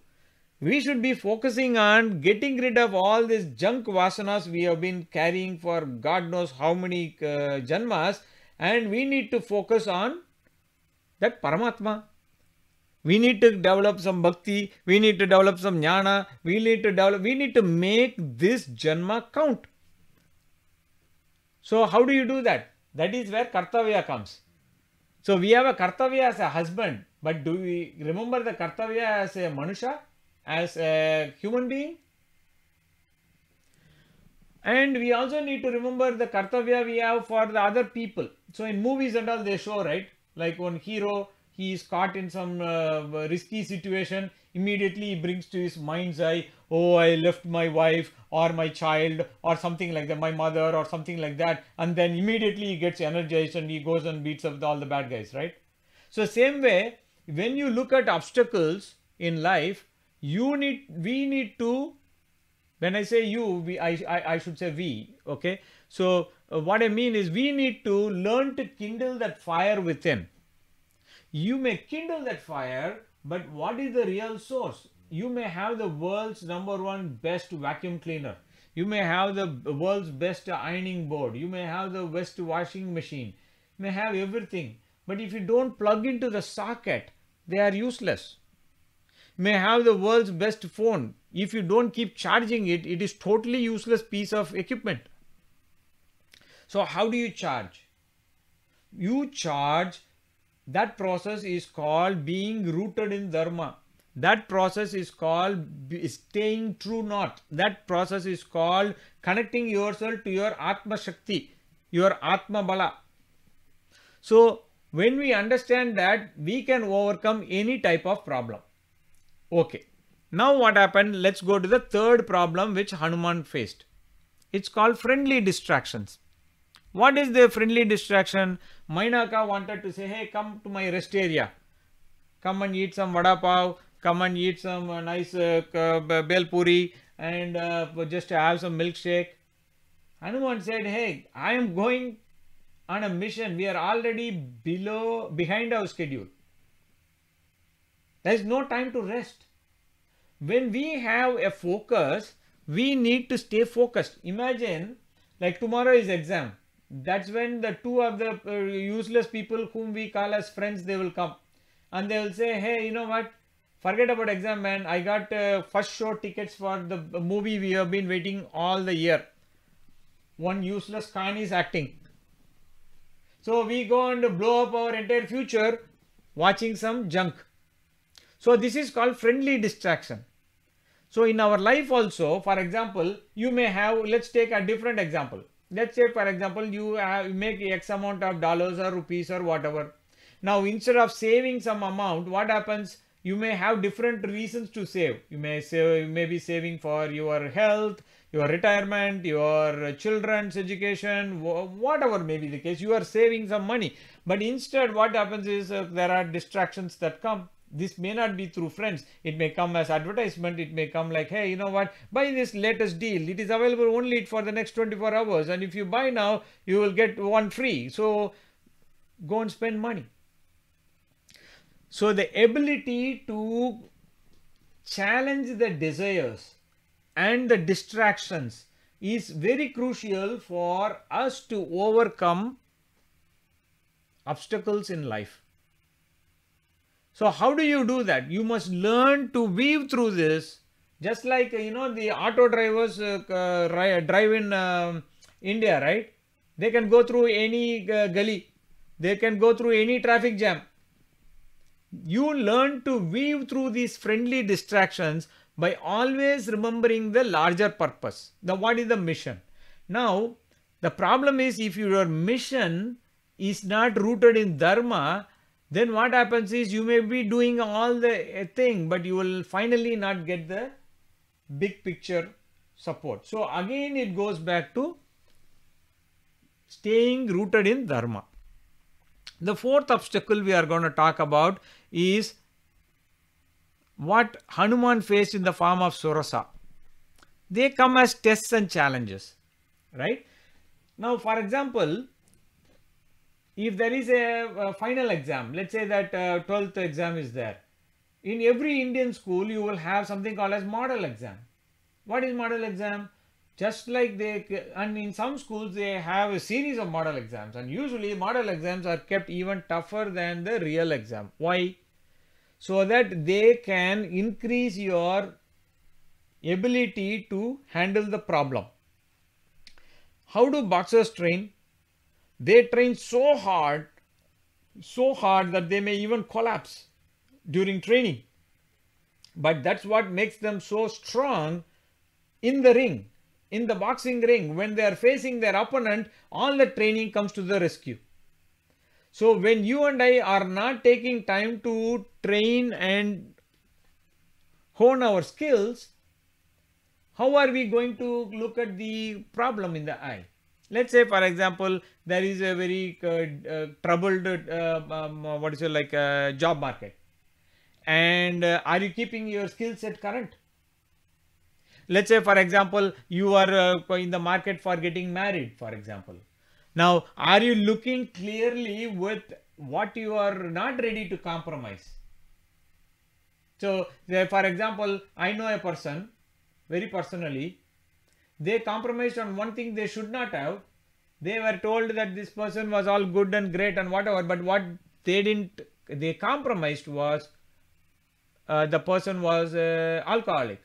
We should be focusing on getting rid of all these junk vasanas we have been carrying for God knows how many janmas, and we need to focus on that Paramatma. We need to develop some bhakti, we need to develop some jnana, we need to make this janma count. So how do you do that? That is where kartavya comes. So we have a kartavya as a husband, but do we remember the kartavya as a manusha? As a human being? And we also need to remember the kartavya we have for the other people. So in movies and all they show, right? Like one hero, he is caught in some risky situation. Immediately he brings to his mind's eye, oh, I left my wife or my child or something like that, my mother or something like that. And then immediately he gets energized and he goes and beats up all the bad guys, right? So same way, when you look at obstacles in life, we need to, when I say you, I should say we, okay? So what I mean is we need to learn to kindle that fire within. You may kindle that fire, but what is the real source? You may have the world's #1 best vacuum cleaner. You may have the world's best ironing board. You may have the best washing machine. You may have everything. But if you don't plug into the socket, they are useless. May have the world's best phone. If you don't keep charging it, it is totally useless piece of equipment. So how do you charge? You charge. That process is called being rooted in dharma. That process is called staying true north. That process is called connecting yourself to your Atma Shakti, your Atma Bala. So when we understand that, we can overcome any type of problem. Okay, now what happened? Let's go to the third problem which Hanuman faced. It's called friendly distractions. What is the friendly distraction? Mainaka wanted to say, hey, come to my rest area. Come and eat some vada pav. Come and eat some nice bel puri and just have some milkshake. Hanuman said, hey, I am going on a mission. We are already behind our schedule. There is no time to rest. When we have a focus, we need to stay focused. Imagine, like tomorrow is exam. That's when the two of the useless people whom we call as friends, they will come. And they will say, hey, you know what? Forget about exam, man. I got first show tickets for the movie we have been waiting all the year. One useless Khan is acting. So we go and blow up our entire future watching some junk. So this is called friendly distraction. So in our life also, for example, you may have, let's take a different example. Let's say, for example, you make X amount of dollars or rupees or whatever. Now, instead of saving some amount, what happens? You may have different reasons to save. You may be saving for your health, your retirement, your children's education, whatever may be the case. You are saving some money. But instead, what happens is there are distractions that come. This may not be through friends. It may come as advertisement. It may come like, hey, you know what? Buy this latest deal. It is available only for the next 24 hours. And if you buy now, you will get one free. So go and spend money. So the ability to challenge the desires and the distractions is very crucial for us to overcome obstacles in life. So how do you do that? You must learn to weave through this, just like, you know, the auto drivers drive in India, right? They can go through any gully. They can go through any traffic jam. You learn to weave through these friendly distractions by always remembering the larger purpose. What is the mission? Now, the problem is if your mission is not rooted in dharma, then what happens is you may be doing all the thing, but you will finally not get the big picture support. So again, it goes back to staying rooted in dharma. The fourth obstacle we are going to talk about is what Hanuman faced in the form of Surasa. They come as tests and challenges, right? Now, for example, if there is a final exam, let's say that 12th exam is there. In every Indian school, you will have something called as model exam. What is model exam? Just like and in some schools, they have a series of model exams, and usually model exams are kept even tougher than the real exam. Why? So that they can increase your ability to handle the problem. How do boxers train? They train so hard that they may even collapse during training. But that's what makes them so strong in the ring, in the boxing ring. When they are facing their opponent, all the training comes to the rescue. So when you and I are not taking time to train and hone our skills, how are we going to look at the problem in the eye? Let's say, for example, there is a very troubled job market, and are you keeping your skill set current? Let's say, for example, you are in the market for getting married, for example. Now, are you looking clearly with what you are not ready to compromise? So, for example, I know a person very personally. They compromised on one thing they should not have. They were told that this person was all good and great and whatever, but what they compromised was the person was alcoholic,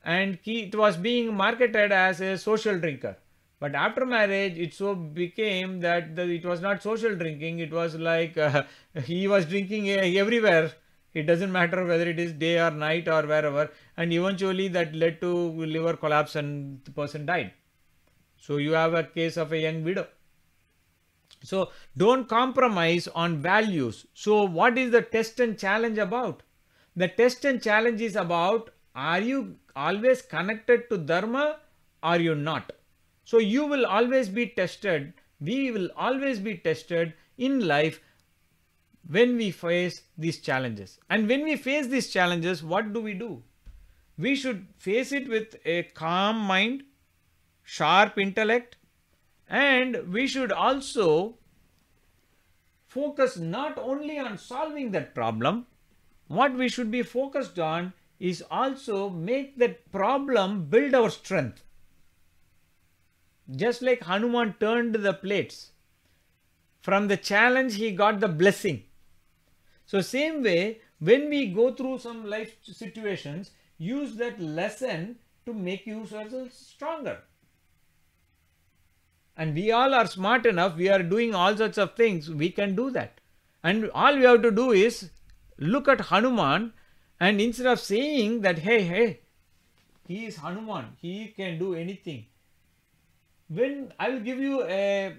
and it was being marketed as a social drinker. But after marriage, it so became that it was not social drinking. It was like he was drinking everywhere. It doesn't matter whether it is day or night or wherever. And eventually that led to liver collapse and the person died. So you have a case of a young widow. So don't compromise on values. So what is the test and challenge about? The test and challenge is about, are you always connected to dharma or are you not? So you will always be tested. We will always be tested in life when we face these challenges. And when we face these challenges, what do? We should face it with a calm mind, sharp intellect, and we should also focus not only on solving that problem. What we should be focused on is also make that problem build our strength. Just like Hanuman turned the plates. From the challenge, he got the blessing. So same way, when we go through some life situations, use that lesson to make yourself stronger. And we all are smart enough, we are doing all sorts of things, we can do that. And all we have to do is look at Hanuman, and instead of saying that, hey, he is Hanuman, he can do anything. When I will give you a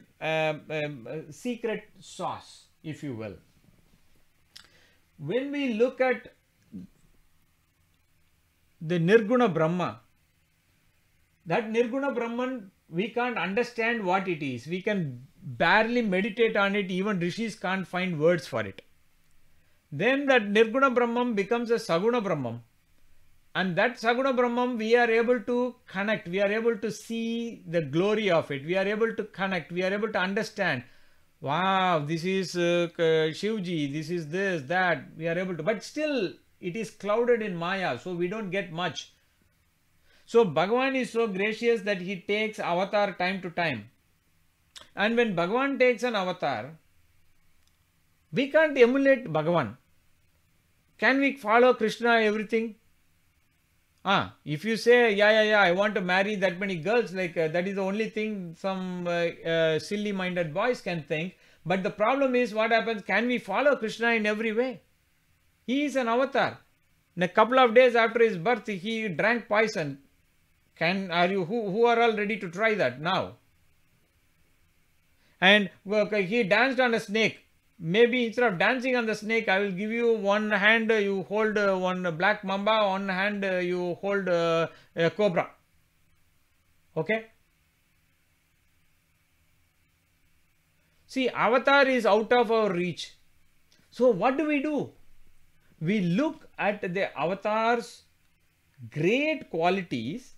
secret sauce, if you will. When we look at the Nirguna Brahma, that Nirguna Brahman, we can't understand what it is. We can barely meditate on it. Even rishis can't find words for it. Then that Nirguna Brahman becomes a Saguna Brahman. And that Saguna Brahman, we are able to connect. We are able to see the glory of it. We are able to connect. We are able to understand. Wow, this is Shivji. This is this, that. We are able to. But still, it is clouded in Maya. So we don't get much. So Bhagavan is so gracious that he takes avatar time to time. And when Bhagavan takes an avatar, we can't emulate Bhagavan. Can we follow Krishna everything? If you say, yeah, I want to marry that many girls, like that is the only thing some silly minded boys can think. But the problem is, what happens? Can we follow Krishna in every way? He is an avatar. In a couple of days after his birth, he drank poison. Who are all ready to try that now? And he danced on a snake. maybe instead of dancing on the snake, I will give you one hand, you hold one black mamba, one hand you hold a cobra. Okay? See, avatar is out of our reach. So what do? We look at the avatar's great qualities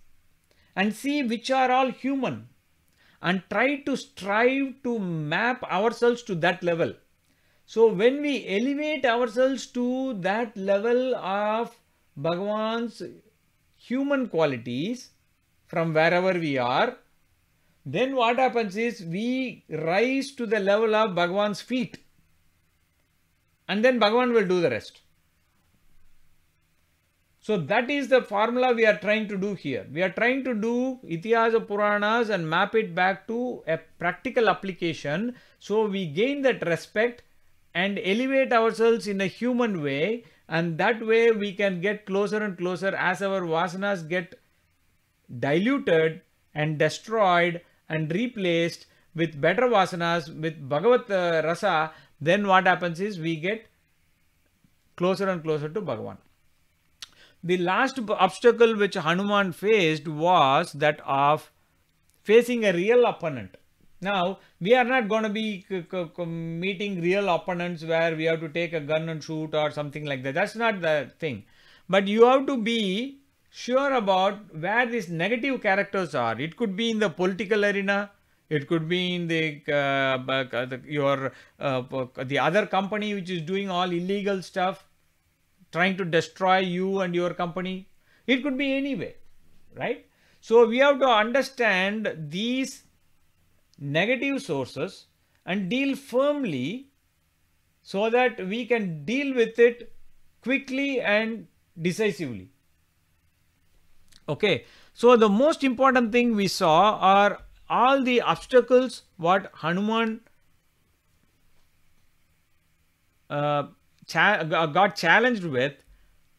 and see which are all human and try to strive to map ourselves to that level. So when we elevate ourselves to that level of Bhagavan's human qualities from wherever we are, then what happens is we rise to the level of Bhagavan's feet, and then Bhagavan will do the rest. So that is the formula we are trying to do here. We are trying to do Itihasa Puranas and map it back to a practical application, so we gain that respect and elevate ourselves in a human way, and that way we can get closer and closer as our vasanas get diluted and destroyed and replaced with better vasanas, with Bhagavat Rasa. Then what happens is we get closer and closer to Bhagavan. The last obstacle which Hanuman faced was that of facing a real opponent. Now, we are not going to be meeting real opponents where we have to take a gun and shoot or something like that. That's not the thing. But you have to be sure about where these negative characters are. It could be in the political arena. It could be in the other company which is doing all illegal stuff, trying to destroy you and your company. It could be anyway, right? So we have to understand these negative sources and deal firmly so that we can deal with it quickly and decisively. Okay, so the most important thing we saw are all the obstacles what Hanuman got challenged with,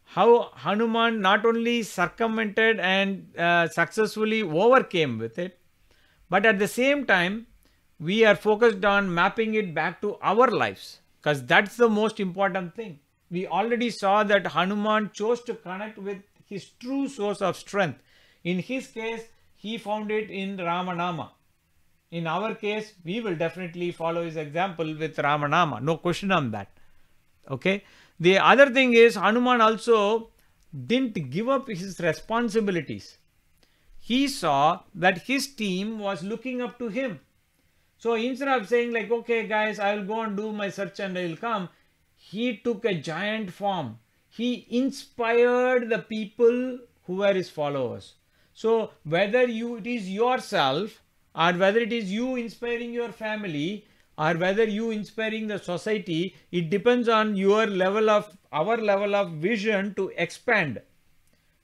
how Hanuman not only circumvented and successfully overcame with it, but at the same time we are focused on mapping it back to our lives, because that's the most important thing. We already saw that Hanuman chose to connect with his true source of strength. In his case, he found it in Ramanama. In our case, we will definitely follow his example with Ramanama. No question on that. Okay. The other thing is Hanuman also didn't give up his responsibilities. He saw that his team was looking up to him. So instead of saying like, okay guys, I will go and do my search and I will come, he took a giant form. He inspired the people who were his followers. So whether it is yourself, or whether it is you inspiring your family, or whether you inspiring the society, it depends on our level of vision to expand.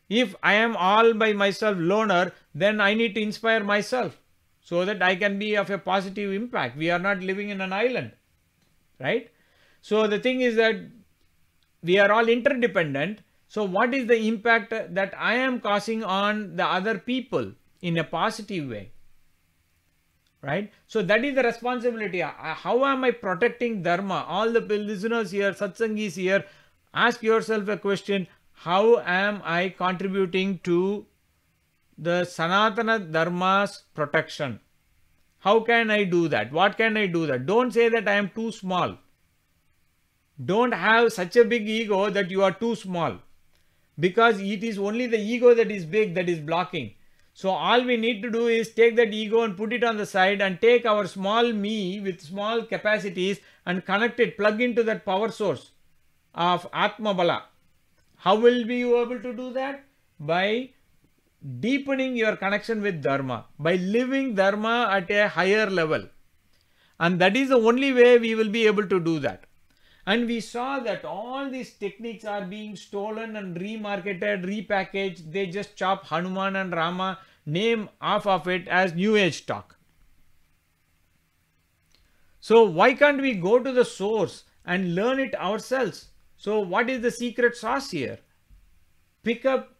If I am all by myself loner, then I need to inspire myself so that I can be of a positive impact. We are not living in an island, right? So the thing is that we are all interdependent. So what is the impact that I am causing on the other people in a positive way? Right? So that is the responsibility. How am I protecting Dharma? All the listeners here, satsangis here, ask yourself a question. How am I contributing to the Sanatana Dharma's protection? How can I do that? What can I do that? Don't say that I am too small. Don't have such a big ego that you are too small, because it is only the ego that is big that is blocking. So all we need to do is take that ego and put it on the side and take our small me with small capacities and connect it, plug into that power source of Atma Bala. How will be you able to do that? By deepening your connection with Dharma, by living Dharma at a higher level. And that is the only way we will be able to do that. And we saw that all these techniques are being stolen and remarketed, repackaged. They just chop Hanuman and Rama name off of it as new age talk. So why can't we go to the source and learn it ourselves? So what is the secret sauce here? Pick up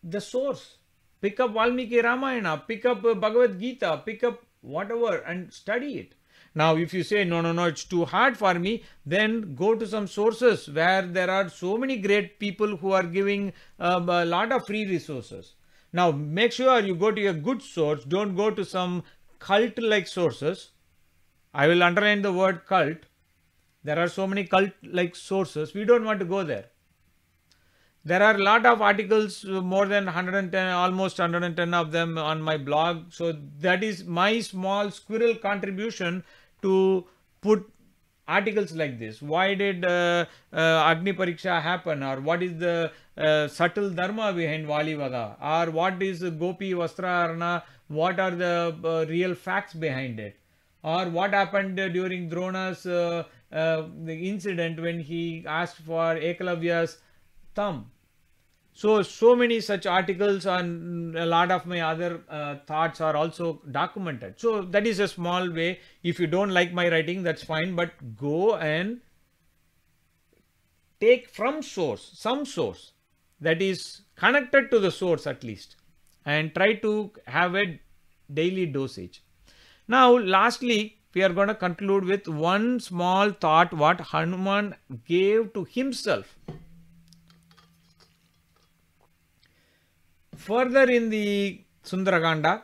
the source. Pick up Valmiki Ramayana. Pick up Bhagavad Gita. Pick up whatever and study it. Now, if you say, no, no, no, it's too hard for me, then go to some sources where there are so many great people who are giving a lot of free resources. Now, make sure you go to a good source. Don't go to some cult-like sources. I will underline the word cult. There are so many cult-like sources. We don't want to go there. There are a lot of articles, more than 110, almost 110 of them on my blog. So that is my small squirrel contribution to put articles like this. Why did Agni Pariksha happen? Or what is the subtle dharma behind Vali Vada? Or what is Gopi Vastrahara? What are the real facts behind it? Or what happened during Drona's the incident when he asked for Ekalavya's thumb. So many such articles and a lot of my other thoughts are also documented. So that is a small way. If you don't like my writing, that's fine, but go and take from source, some source that is connected to the source at least, and try to have a daily dosage. Now, lastly, we are going to conclude with one small thought what Hanuman gave to himself. Further in the Sundarakanda,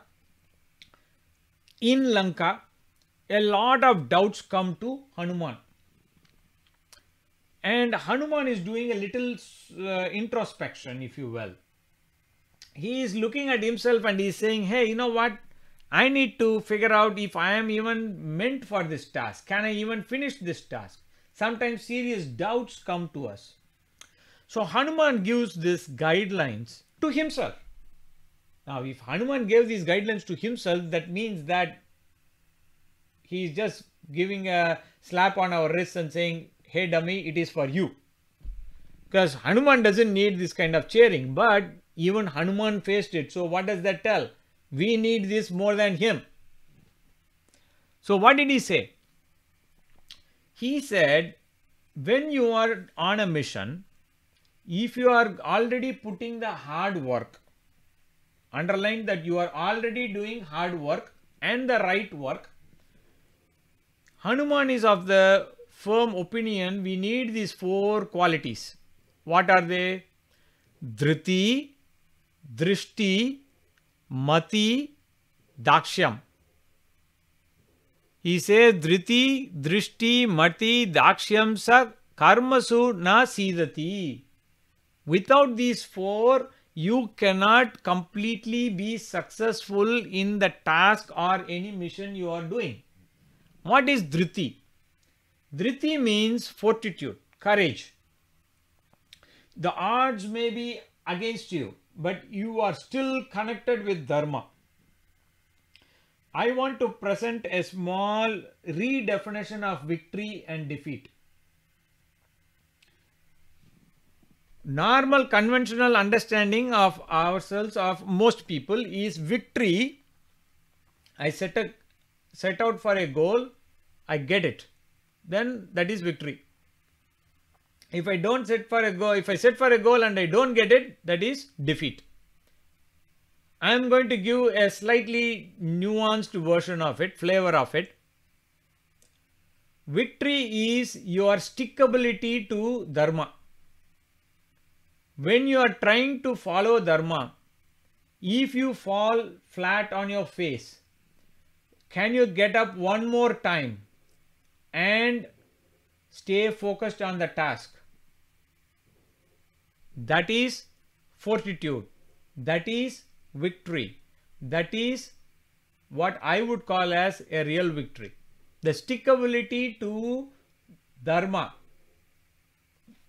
in Lanka, a lot of doubts come to Hanuman. And Hanuman is doing a little introspection, if you will. He is looking at himself and he is saying, hey, you know what? I need to figure out if I am even meant for this task. Can I even finish this task? Sometimes serious doubts come to us. So Hanuman gives these guidelines to himself. Now, if Hanuman gave these guidelines to himself, that means that he is just giving a slap on our wrist and saying, hey dummy, it is for you. Because Hanuman doesn't need this kind of cheering, but even Hanuman faced it. So what does that tell? We need this more than him. So what did he say? He said, when you are on a mission, if you are already putting the hard work, underline that you are already doing hard work and the right work. Hanuman is of the firm opinion we need these 4 qualities. What are they? Dhriti, Drishti, Mati, Dakshyam. He says Dhriti, Drishti, Mati, Dakshyam sa karmasu na sidati. Without these 4, you cannot completely be successful in the task or any mission you are doing. What is Dhriti? Dhriti means fortitude, courage. The odds may be against you, but you are still connected with Dharma. I want to present a small redefinition of victory and defeat. Normal conventional understanding of ourselves, of most people, is victory. I set out for a goal, I get it. Then that is victory. If I don't set for a goal, if I set for a goal and I don't get it, that is defeat. I am going to give a slightly nuanced version of it, flavor of it. Victory is your stickability to Dharma. When you are trying to follow Dharma, if you fall flat on your face, can you get up one more time and stay focused on the task? That is fortitude. That is victory. That is what I would call as a real victory. The stickability to Dharma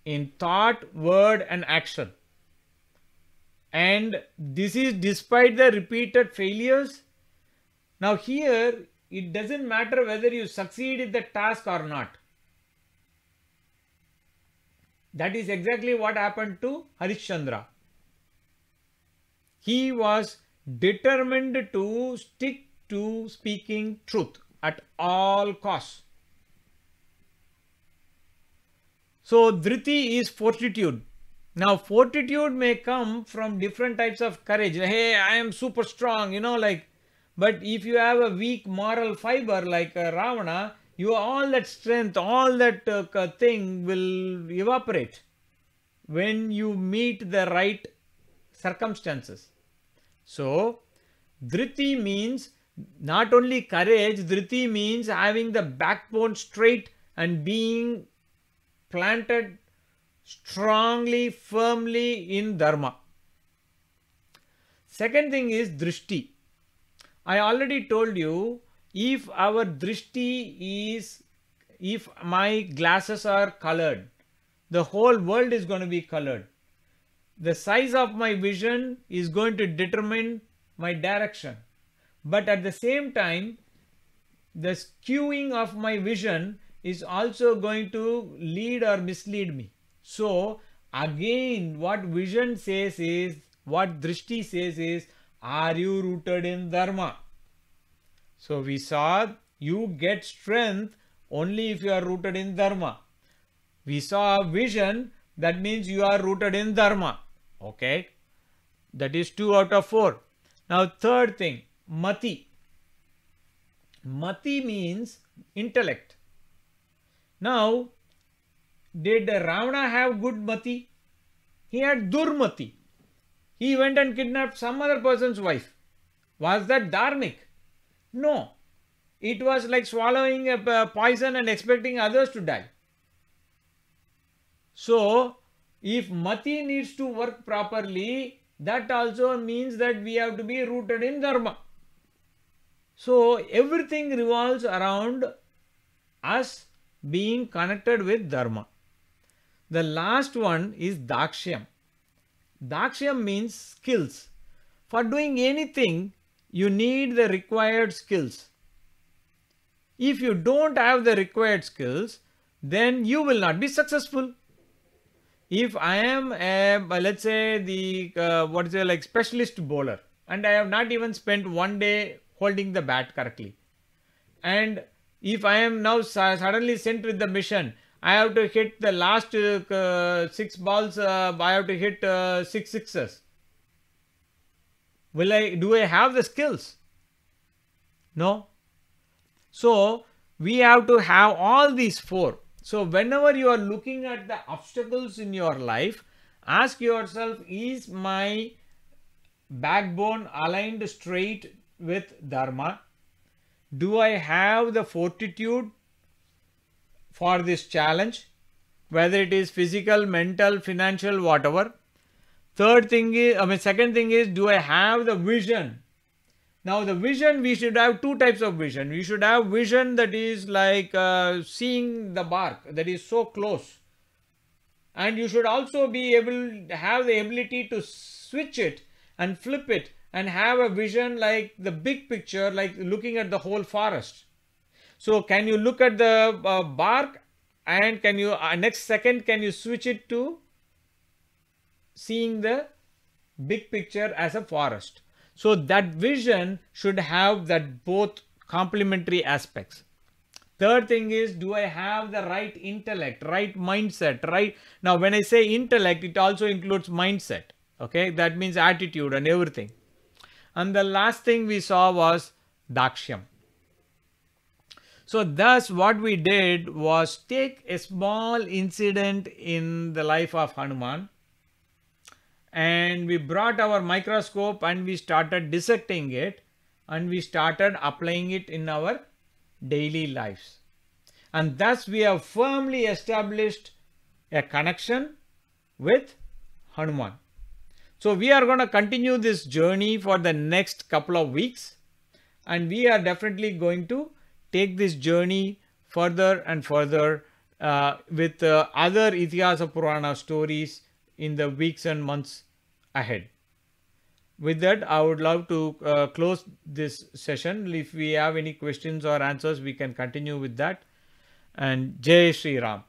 in thought, word and action. And this is despite the repeated failures. Now here, it doesn't matter whether you succeed in the task or not. That is exactly what happened to Harishchandra. He was determined to stick to speaking truth at all costs. So Dhriti is fortitude. Now fortitude may come from different types of courage. Hey, I am super strong, But if you have a weak moral fiber like Ravana, all that strength, all that thing will evaporate when you meet the right circumstances. So, Dhriti means not only courage, Dhriti means having the backbone straight and being planted strongly, firmly in Dharma. Second thing is Drishti. I already told you, if our Drishti is, if my glasses are colored, the whole world is going to be colored. The size of my vision is going to determine my direction. But at the same time, the skewing of my vision is also going to lead or mislead me. So again, what vision says is, what Drishti says is, are you rooted in Dharma? So we saw you get strength only if you are rooted in Dharma. We saw vision, that means you are rooted in Dharma. Okay, that is 2 out of 4. Now third thing, Mati. Mati means intellect. Now, did Ravana have good Mati? He had Durmati. He went and kidnapped some other person's wife. Was that dharmic? No. It was like swallowing a poison and expecting others to die. So, if Mati needs to work properly, that also means that we have to be rooted in Dharma. So, everything revolves around us being connected with Dharma. The last one is Dakshyam. Dakshyam means skills. For doing anything, you need the required skills. If you don't have the required skills, then you will not be successful. If I am, let's say, the specialist bowler, and I have not even spent one day holding the bat correctly, and if I am now suddenly sent with the mission, I have to hit the last 6 balls, I have to hit 6 sixes. Do I have the skills? No. So we have to have all these 4. So whenever you are looking at the obstacles in your life, ask yourself, is my backbone aligned straight with Dharma? Do I have the fortitude for this challenge, whether it is physical, mental, financial, whatever? Second thing is, do I have the vision? Now the vision, we should have 2 types of vision. We should have vision that is like seeing the bark, that is so close. And you should also be able to have the ability to switch it and flip it and have a vision like the big picture, like looking at the whole forest. So can you look at the bark, and can you next second can you switch it to seeing the big picture as a forest? So that vision should have that both complementary aspects. Third thing is, do I have the right intellect, right mindset, right? Now when I say intellect, it also includes mindset. Okay, that means attitude and everything. And the last thing we saw was Dakshyam. So thus what we did was take a small incident in the life of Hanuman, and we brought our microscope and we started dissecting it, and we started applying it in our daily lives. And thus we have firmly established a connection with Hanuman. So we are going to continue this journey for the next couple of weeks, and we are definitely going to take this journey further and further with other Itihasa Purana stories in the weeks and months ahead. With that, I would love to close this session. If we have any questions or answers, we can continue with that. And Jai Shri Ram.